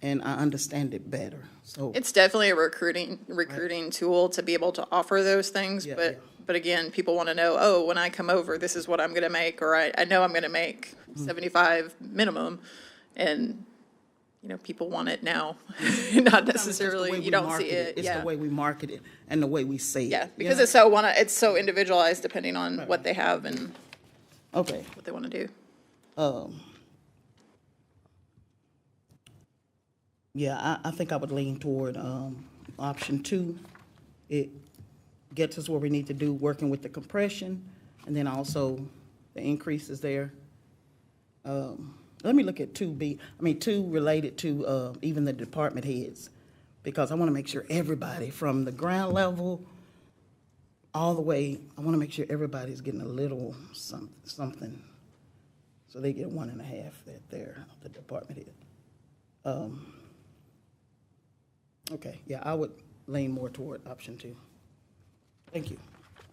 And I understand it better, so. It's definitely a recruiting tool to be able to offer those things, Yeah, but, yeah. but again, people want to know, oh, when I come over, this is what I'm gonna make, or I know I'm gonna make Mm-hmm. 75 minimum, and, people want it now, not Sometimes it's just the necessarily, way you we don't see market it, It's yeah. the way we market it and the way we say it. Yeah, you because know? it's so individualized depending on what they have and Okay. what they want to do. Yeah, I think I would lean toward option 2. It gets us where we need to do, working with the compression, and then also the increases there. Let me look at 2B, 2 related to even the department heads, because I want to make sure everybody, from the ground level all the way, I want to make sure everybody's getting a little something, so they get 1.5 that they're the department head. Okay, yeah, I would lean more toward option 2. Thank you.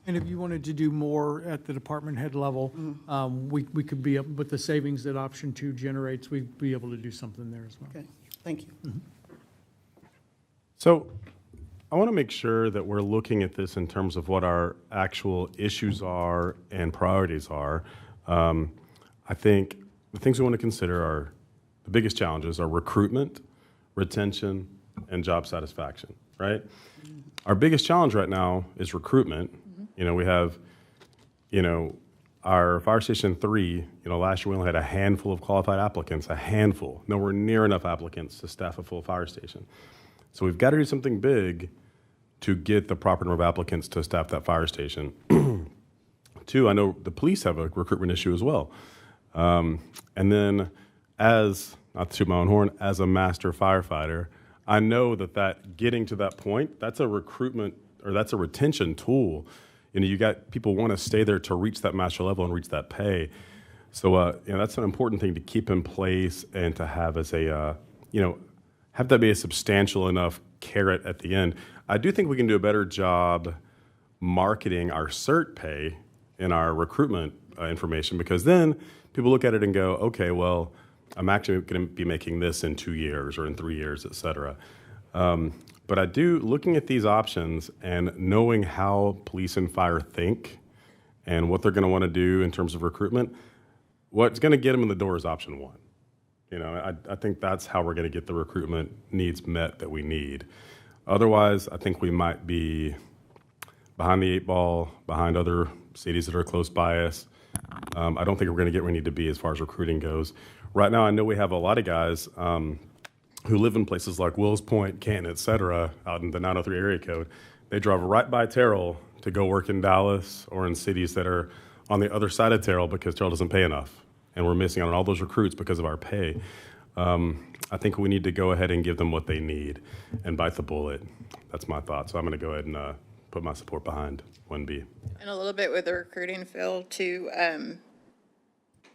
And if you wanted to do more at the department head level, we could be, with the savings that option 2 generates, we'd be able to do something there as well. Okay, thank you. So I want to make sure that we're looking at this in terms of what our actual issues are and priorities are. I think the things we want to consider are, the biggest challenges are recruitment, retention, and job satisfaction, right? Our biggest challenge right now is recruitment. You know, we have, you know, our Fire Station 3, you know, last year we only had a handful of qualified applicants, a handful, nowhere near enough applicants to staff a full fire station. So we've got to do something big to get the proper number of applicants to staff that fire station. Two, I know the police have a recruitment issue as well. And then as, not to toot my own horn, as a master firefighter, I know that getting to that point, that's a recruitment or that's a retention tool. You know, you got people want to stay there to reach that master level and reach that pay. So, you know, that's an important thing to keep in place and to have as a, you know, have that be a substantial enough carrot at the end. I do think we can do a better job marketing our cert pay in our recruitment information, because then people look at it and go, okay, well, I'm actually going to be making this in 2 years or in 3 years, et cetera. But I do, looking at these options and knowing how police and fire think and what they're going to want to do in terms of recruitment, what's going to get them in the door is option one. You know, I think that's how we're going to get the recruitment needs met that we need. Otherwise, I think we might be behind the 8 ball, behind other cities that are close by us. I don't think we're going to get where we need to be as far as recruiting goes. Right now, I know we have a lot of guys who live in places like Wills Point, Canton, et cetera, out in the 903 area code. They drive right by Terrell to go work in Dallas or in cities that are on the other side of Terrell because Terrell doesn't pay enough. And we're missing out on all those recruits because of our pay. I think we need to go ahead and give them what they need and bite the bullet. That's my thought. So I'm going to go ahead and put my support behind 1B. And a little bit with the recruiting, Phil, too,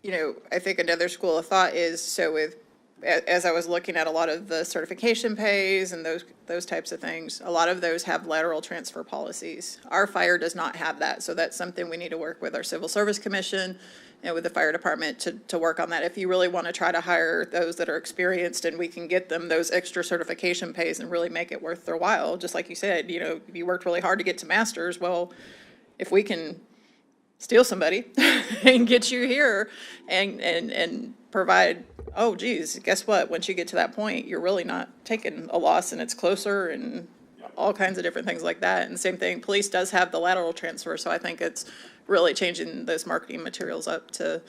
you know, I think another school of thought is, so with, as I was looking at a lot of the certification pays and those types of things, a lot of those have lateral transfer policies. Our fire does not have that, so that's something we need to work with our Civil Service Commission and with the fire department to work on that. If you really want to try to hire those that are experienced and we can get them those extra certification pays and really make it worth their while, just like you said, you know, you worked really hard to get to masters. Well, if we can steal somebody and get you here and provide, oh geez, guess what? Once you get to that point, you're really not taking a loss and it's closer and all kinds of different things like that. And same thing, police does have the lateral transfer, so I think it's really changing those marketing materials up to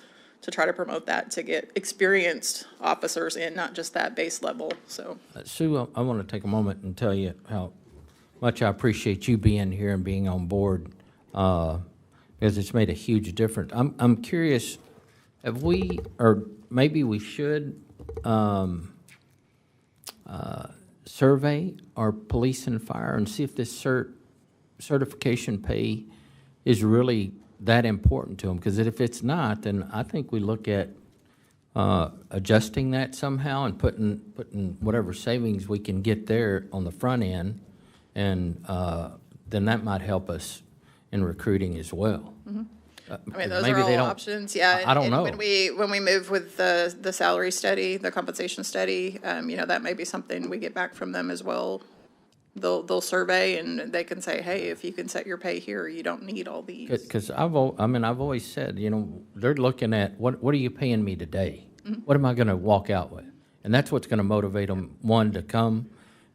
try to promote that, to get experienced officers in, not just that base level, so. Sue, I want to take a moment and tell you how much I appreciate you being here and being on board, because it's made a huge difference. I'm curious, have we, or maybe we should, survey our police and fire and see if this certification pay is really that important to them, because if it's not, then I think we look at adjusting that somehow and putting whatever savings we can get there on the front end, and then that might help us in recruiting as well. I mean, those maybe are they all don't- options, yeah. I don't And know. When we move with the salary study, the compensation study, you know, that may be something we get back from them as well. They'll survey and they can say, hey, if you can set your pay here, you don't need all these. Because I've always said, you know, they're looking at what are you paying me today? What am I going to walk out with? And that's what's going to motivate them, one, to come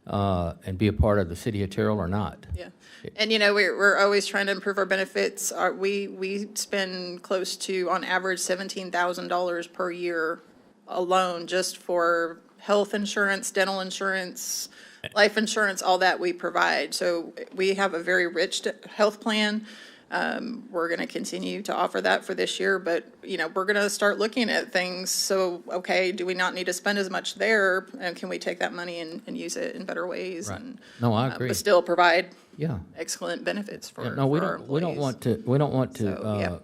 and be a part of the city of Terrell or not. Yeah, and you know, we're always trying to improve our benefits. We spend close to, on average, $17,000 per year alone just for health insurance, dental insurance, life insurance, all that we provide. So we have a very rich health plan. We're going to continue to offer that for this year, but, you know, we're going to start looking at things. So, okay, do we not need to spend as much there? And can we take that money and use it in better ways? Right. And, No, I agree. But still provide Yeah. excellent benefits for, No, we for our don't, we don't employees. want to So, yeah.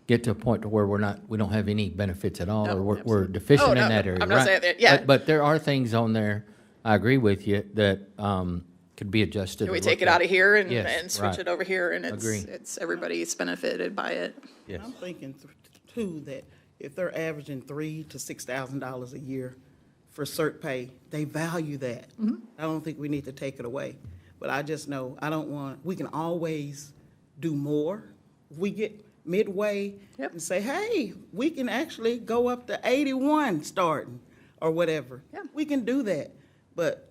get to a point to where we don't have any benefits at all, No, or we're absolutely. deficient Oh, in no, that area, I'm not right? saying that, yeah. But there are things on there, I agree with you, that could be adjusted. Can we or take it looked out of at. here and Yes, switch right. it over here? And Agree. it's everybody's benefited by it. Yes. I'm thinking too, that if they're averaging $3,000 to $6,000 a year for cert pay, they value that. I don't think we need to take it away. But I just know, we can always do more. If we get midway Yep. and say, hey, we can actually go up to 81 starting or whatever. Yeah. We can do that. But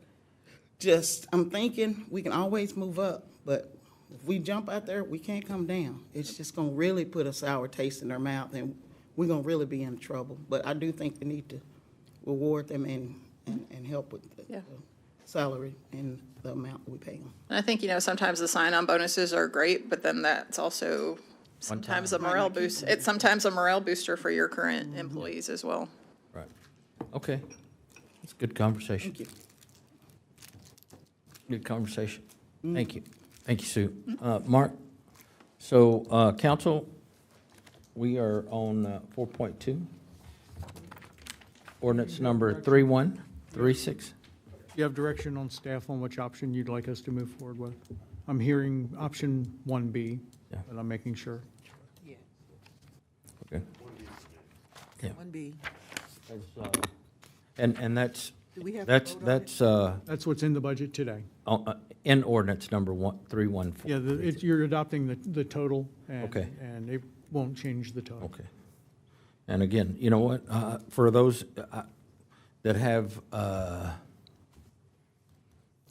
just, I'm thinking we can always move up, but if we jump out there, we can't come down. It's just gonna really put a sour taste in their mouth, and we're gonna really be in trouble. But I do think we need to reward them and help with the salary and the amount we pay them. And I think, sometimes the sign-on bonuses are great, but then that's also sometimes a morale boost. It's sometimes a morale booster for your current employees as well. Right. Okay. It's a good conversation. Thank you. Good conversation. Thank you. Thank you, Sue. Mark, so, council, we are on 4.2. Ordinance number 3136. You have direction on staff on which option you'd like us to move forward with? I'm hearing option 1B, Yeah. but I'm making sure. Yeah, Okay. Yeah. 1B. And that's, Do we have to that's, vote on it? that's That's what's in the budget today. in ordinance number 314. Yeah, you're adopting the total, Okay. and it won't change the total. Okay. And again, you know what, for those that have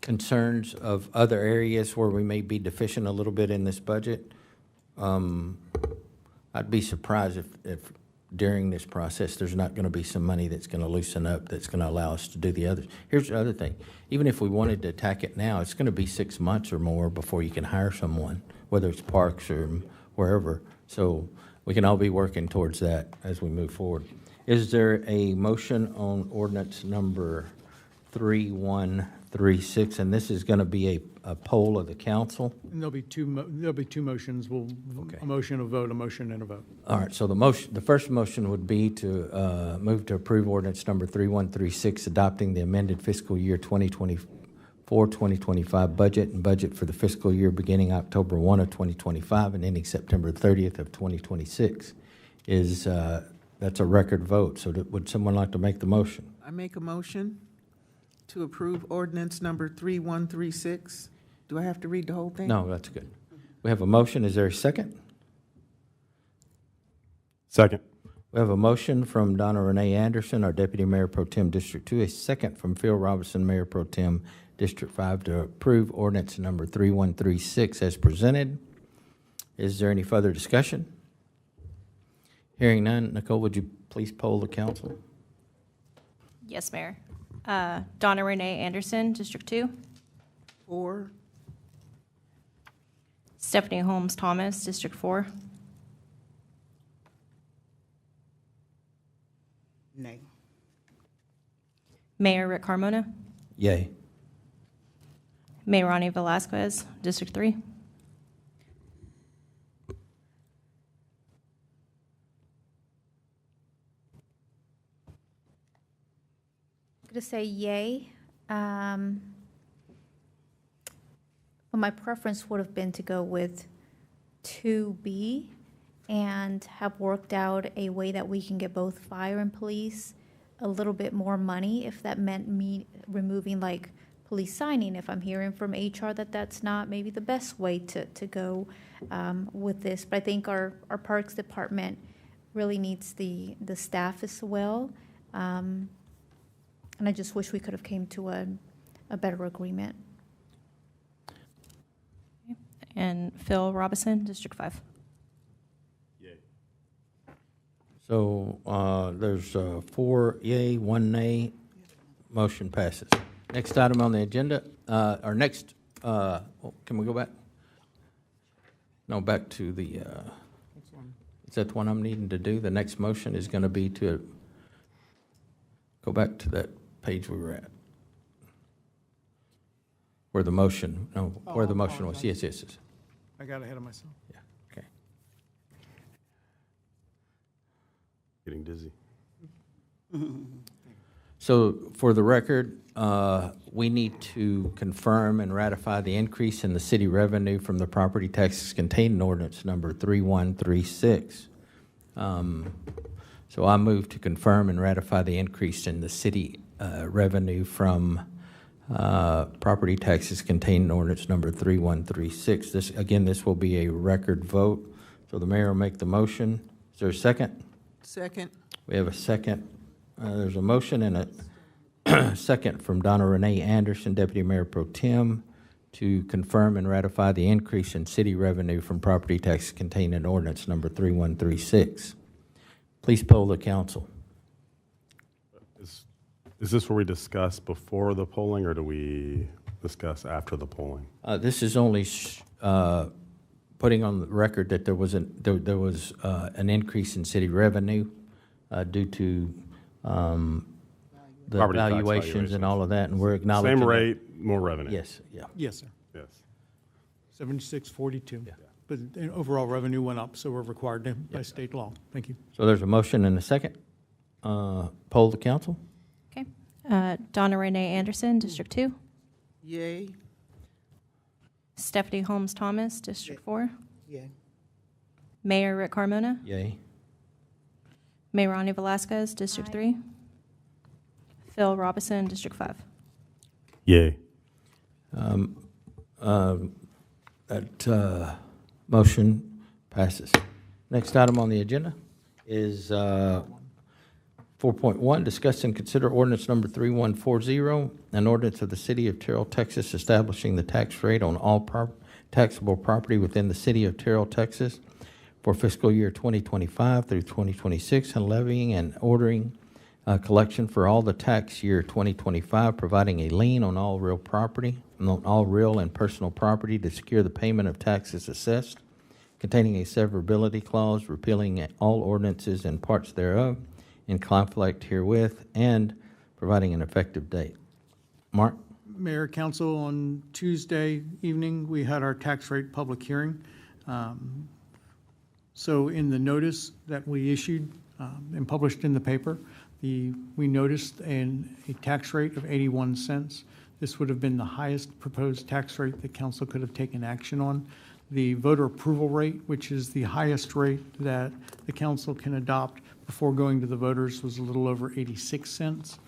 concerns of other areas where we may be deficient a little bit in this budget, I'd be surprised if during this process, there's not going to be some money that's going to loosen up, that's going to allow us to do the others. Here's the other thing. Even if we wanted to attack it now, it's going to be 6 months or more before you can hire someone, whether it's parks or wherever. So we can all be working towards that as we move forward. Is there a motion on ordinance number 3136? And this is going to be a poll of the council. And there'll be two motions. Okay. A motion, a vote, a motion, and a vote. All right, so the first motion would be to move to approve ordinance number 3136, adopting the amended fiscal year 2024-2025 budget and budget for the fiscal year beginning October 1 of 2025 and ending September 30th of 2026. That's a record vote, so would someone like to make the motion? I make a motion to approve ordinance number 3136. Do I have to read the whole thing? No, that's good. We have a motion, is there a second? Second. We have a motion from Donna Renee Anderson, our Deputy Mayor Pro Tem District 2, a second from Phil Robinson, Mayor Pro Tem District 5, to approve ordinance number 3136 as presented. Is there any further discussion? Hearing none, Nicole, would you please poll the council? Yes, Mayor. Donna Renee Anderson, District 2. Or, Stephanie Holmes Thomas, District 4. Nay. Mayor Rick Carmona. Yay. Mayor Ronnie Velasquez, District 3. To say yay. But my preference would have been to go with 2B and have worked out a way that we can get both fire and police a little bit more money, if that meant me removing like police signing. If I'm hearing from HR that that's not maybe the best way to go with this. But I think our Parks Department really needs the staff as well. And I just wish we could have came to a better agreement. And Phil Robinson, District 5. So there's 4 yay, 1 nay. Motion passes. Next item on the agenda, can we go back? No, back to the, is that the one I'm needing to do? The next motion is going to be to go back to that page we were at. Where the motion was. Yes. I got ahead of myself. Yeah, okay. Getting dizzy. So for the record, we need to confirm and ratify the increase in the city revenue from the property taxes contained in ordinance number 3136. So I move to confirm and ratify the increase in the city revenue from property taxes contained in ordinance number 3136. This will be a record vote. So the mayor will make the motion. Is there a second? second, We have a second. There's a motion and second from Donna Renee Anderson, Deputy Mayor Pro Tem, to confirm and ratify the increase in city revenue from property tax contained in ordinance number 3136. Please poll the council. Is this where we discuss before the polling, or do we discuss after the polling? This is only putting on the record that there was an increase in city revenue due to the Property tax valuations and all of that, and we're acknowledging. Same that. rate, more revenue? Yes, yeah. Yes, sir. Yes. 7642. But the overall revenue went up, so we're required to by state law. Thank you. So there's a motion and a second. Poll the council. Okay. Donna Renee Anderson, District 2. Yay. Stephanie Holmes Thomas, District 4. Yay. Mayor Rick Carmona. Yay. Mayor Ronnie Velasquez, District 3. Phil Robinson, District 5. Yay. That motion passes. Next item on the agenda is 4.1, discuss and consider ordinance number 3140, an ordinance of the City of Terrell, Texas, establishing the tax rate on all taxable property within the City of Terrell, Texas for fiscal year 2025 through 2026, and levying and ordering collection for all the tax year 2025, providing a lien on all real property, on all real and personal property to secure the payment of taxes assessed, containing a severability clause, repealing all ordinances and parts thereof in conflict herewith, and providing an effective date. Mark? Mayor, Council, on Tuesday evening, we had our tax rate public hearing. So in the notice that we issued and published in the paper, we noticed a tax rate of 81 cents. This would have been the highest proposed tax rate that council could have taken action on. The voter approval rate, which is the highest rate that the council can adopt before going to the voters, was a little over 86 cents.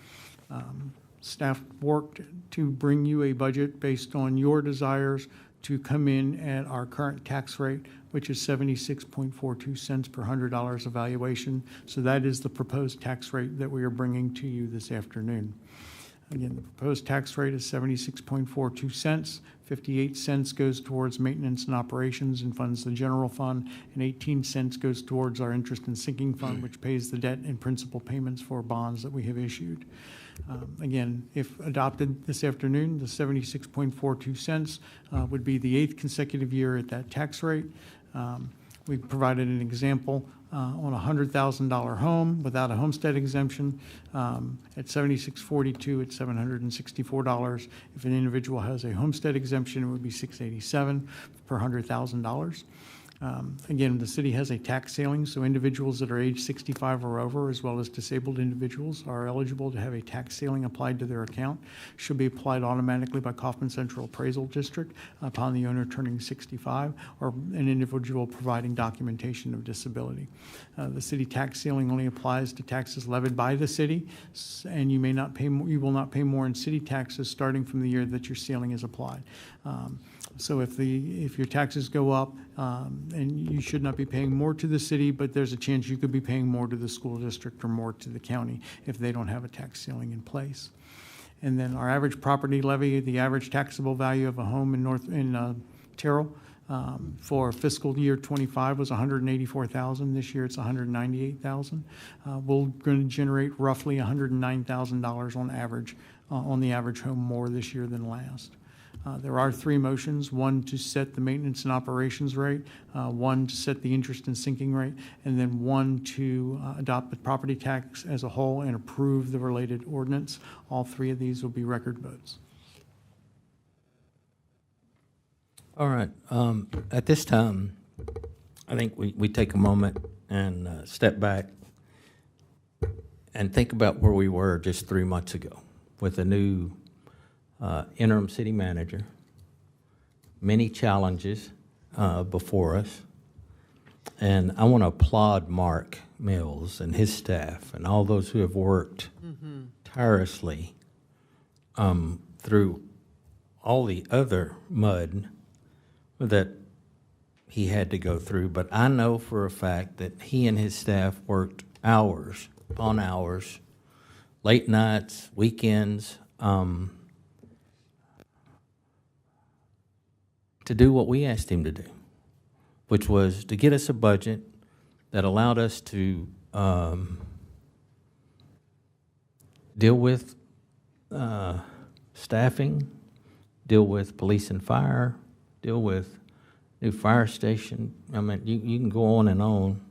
Staff worked to bring you a budget based on your desires to come in at our current tax rate, which is 76.42 cents per $100 of valuation. So that is the proposed tax rate that we are bringing to you this afternoon. Again, the proposed tax rate is 76.42 cents. 58 cents goes towards maintenance and operations and funds the general fund, and 18 cents goes towards our interest and sinking fund, which pays the debt and principal payments for bonds that we have issued. Again, if adopted this afternoon, the 76.42 cents would be the 8th consecutive year at that tax rate. We provided an example on a $100,000 home without a homestead exemption at 76.42 at $764. If an individual has a homestead exemption, it would be $687 per $100,000. Again, the city has a tax ceiling, so individuals that are age 65 or over, as well as disabled individuals, are eligible to have a tax ceiling applied to their account. Should be applied automatically by Kaufman Central Appraisal District upon the owner turning 65 or an individual providing documentation of disability. The city tax ceiling only applies to taxes levied by the city, and you will not pay more in city taxes starting from the year that your ceiling is applied. So if your taxes go up, and you should not be paying more to the city, but there's a chance you could be paying more to the school district or more to the county if they don't have a tax ceiling in place. And then our average property levy, the average taxable value of a home in Terrell for fiscal year 25 was $184,000. This year it's $198,000. We're going to generate roughly $109,000 on average on the average home more this year than last. There are 3 motions, one to set the maintenance and operations rate, one to set the interest and sinking rate, and then one to adopt the property tax as a whole and approve the related ordinance. All 3 of these will be record votes. All right. At this time, I think we take a moment and step back and think about where we were just 3 months ago with a new interim city manager, many challenges before us. And I want to applaud Mark Mills and his staff and all those who have worked tirelessly through all the other mud that he had to go through. But I know for a fact that he and his staff worked hours upon hours late nights, weekends, to do what we asked him to do, which was to get us a budget that allowed us to deal with staffing, deal with police and fire, deal with new fire station. I mean, you can go on and on.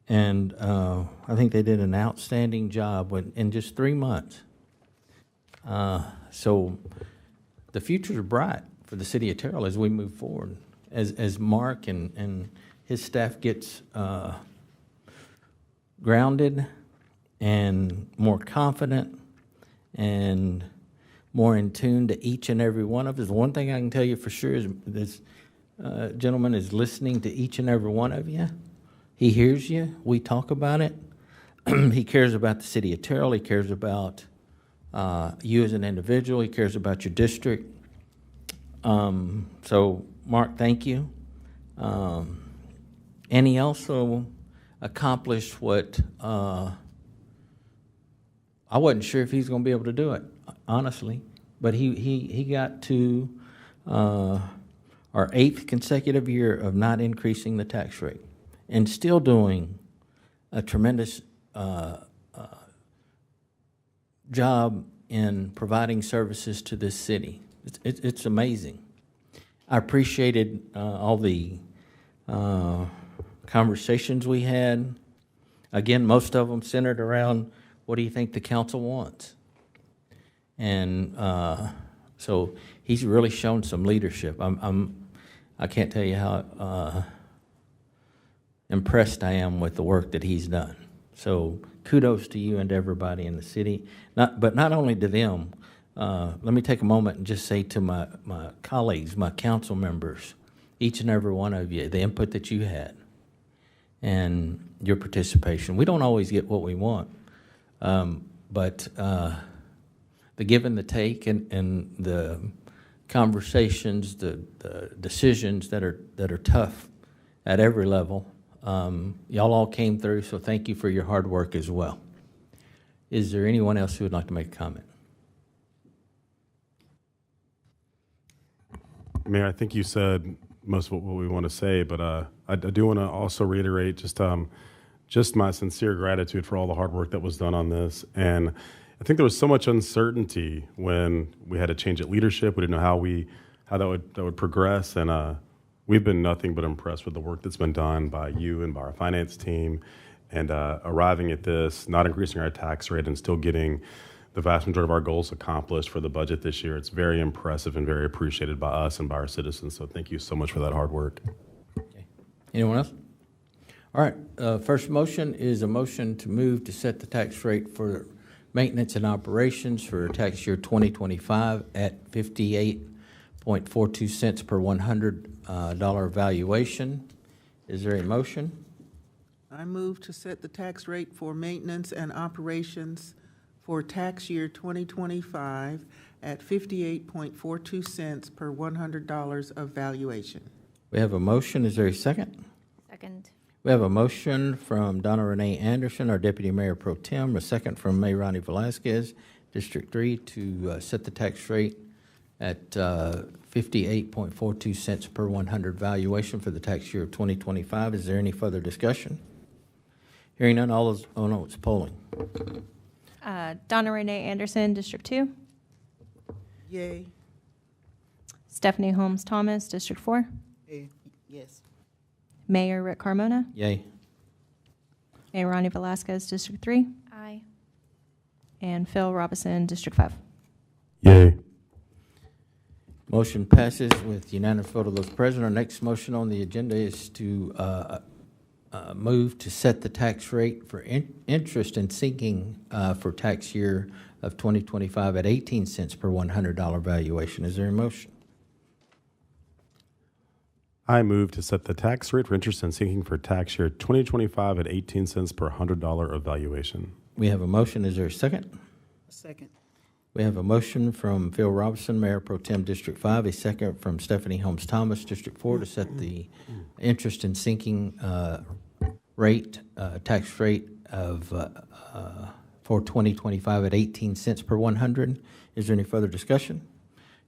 And I think they did an outstanding job in just 3 months. So the future's bright for the city of Terrell as we move forward. As Mark and his staff gets grounded and more confident and more in tune to each and every one of us. One thing I can tell you for sure is this gentleman is listening to each and every one of you. He hears you. We talk about it. He cares about the city of Terrell. He cares about you as an individual. He cares about your district. So, Mark, thank you. And he also accomplished what I wasn't sure if he's going to be able to do it, honestly. But he got to our 8th consecutive year of not increasing the tax rate and still doing a tremendous job in providing services to this city. It's amazing. I appreciated all the conversations we had. Again, most of them centered around, what do you think the council wants? And so he's really shown some leadership. I can't tell you how impressed I am with the work that he's done. So kudos to you and to everybody in the city. But not only to them, let me take a moment and just say to my colleagues, my council members, each and every one of you, the input that you had and your participation. We don't always get what we want, but the give and the take and the conversations, the decisions that are tough at every level, y'all all came through, so thank you for your hard work as well. Is there anyone else who would like to make a comment? Mayor, I think you said most of what we want to say, but I do want to also reiterate just my sincere gratitude for all the hard work that was done on this. And I think there was so much uncertainty when we had to change at leadership. We didn't know how that would progress, and we've been nothing but impressed with the work that's been done by you and by our finance team, and arriving at this, not increasing our tax rate, and still getting the vast majority of our goals accomplished for the budget this year. It's very impressive and very appreciated by us and by our citizens. So thank you so much for that hard work. Okay. Anyone else? All right. First motion is a motion to move to set the tax rate for maintenance and operations for tax year 2025 at 58.42 cents per $100 valuation. Is there a motion? I move to set the tax rate for maintenance and operations for tax year 2025 at 58.42 cents per $100 of valuation. We have a motion. Is there a second? Second. We have a motion from Donna Renee Anderson, our Deputy Mayor Pro Tem, a second from Mayor Ronnie Velasquez, District 3, to set the tax rate at 58.42 cents per 100 valuation for the tax year of 2025. Is there any further discussion? Hearing none, all those, oh no, it's polling. Donna Renee Anderson, District 2. Yay. Stephanie Holmes Thomas, District 4. Yes. Mayor Rick Carmona. Yay. Mayor Ronnie Velasquez, District 3. Aye. And Phil Robinson, District 5. Yay. Motion passes with unanimous vote of those present. Our next motion on the agenda is to move to set the tax rate for interest and sinking for tax year of 2025 at 18 cents per $100 valuation. Is there a motion? I move to set the tax rate for interest and sinking for tax year 2025 at 18 cents per $100 of valuation. We have a motion. Is there a second? A second. We have a motion from Phil Robinson, Mayor Pro Tem District 5, a second from Stephanie Holmes Thomas, District 4, to set the interest and sinking rate, tax rate of for 2025 at 18 cents per 100. Is there any further discussion?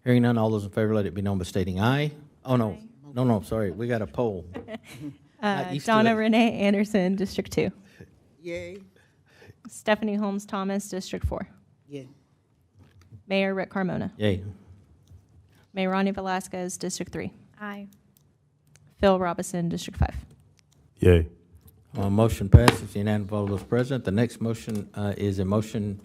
Hearing none, all those in favor, let it be known by stating aye. Oh, no. No, sorry, we got a poll. Not used to Donna it. Renee Anderson, District 2. Yay. Stephanie Holmes Thomas, District 4. Yeah. Mayor Rick Carmona. Yay. Mayor Ronnie Velasquez, District 3. Aye. Phil Robinson, District 5. Yay. Motion passes, unanimous vote of those present. The next motion is a motion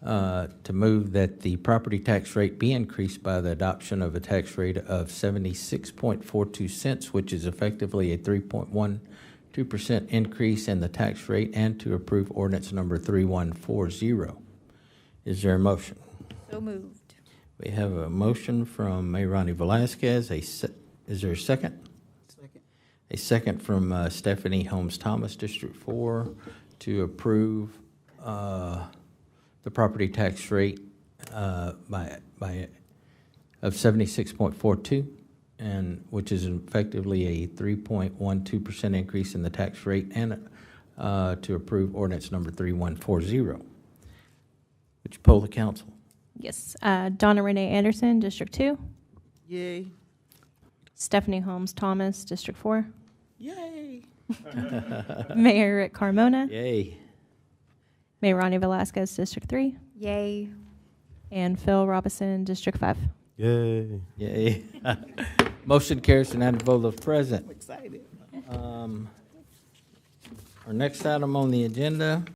to move that the property tax rate be increased by the adoption of a tax rate of 76.42 cents, which is effectively a 3.12% increase in the tax rate, and to approve ordinance number 3140. Is there a motion? So moved. We have a motion from Mayor Ronnie Velasquez. Is there a second? Second. A second from Stephanie Holmes Thomas, District 4, to approve the property tax rate of 76.42, and which is effectively a 3.12% increase in the tax rate, and to approve ordinance number 3140. Would you poll the council? Yes. Donna Renee Anderson, District 2. Yay. Stephanie Holmes Thomas, District 4. Yay. Mayor Rick Carmona. Yay. Mayor Ronnie Velasquez, District 3. Yay. And Phil Robinson, District 5. Yay. Yay. Motion carries, unanimous vote of present. I'm excited. Our next item on the agenda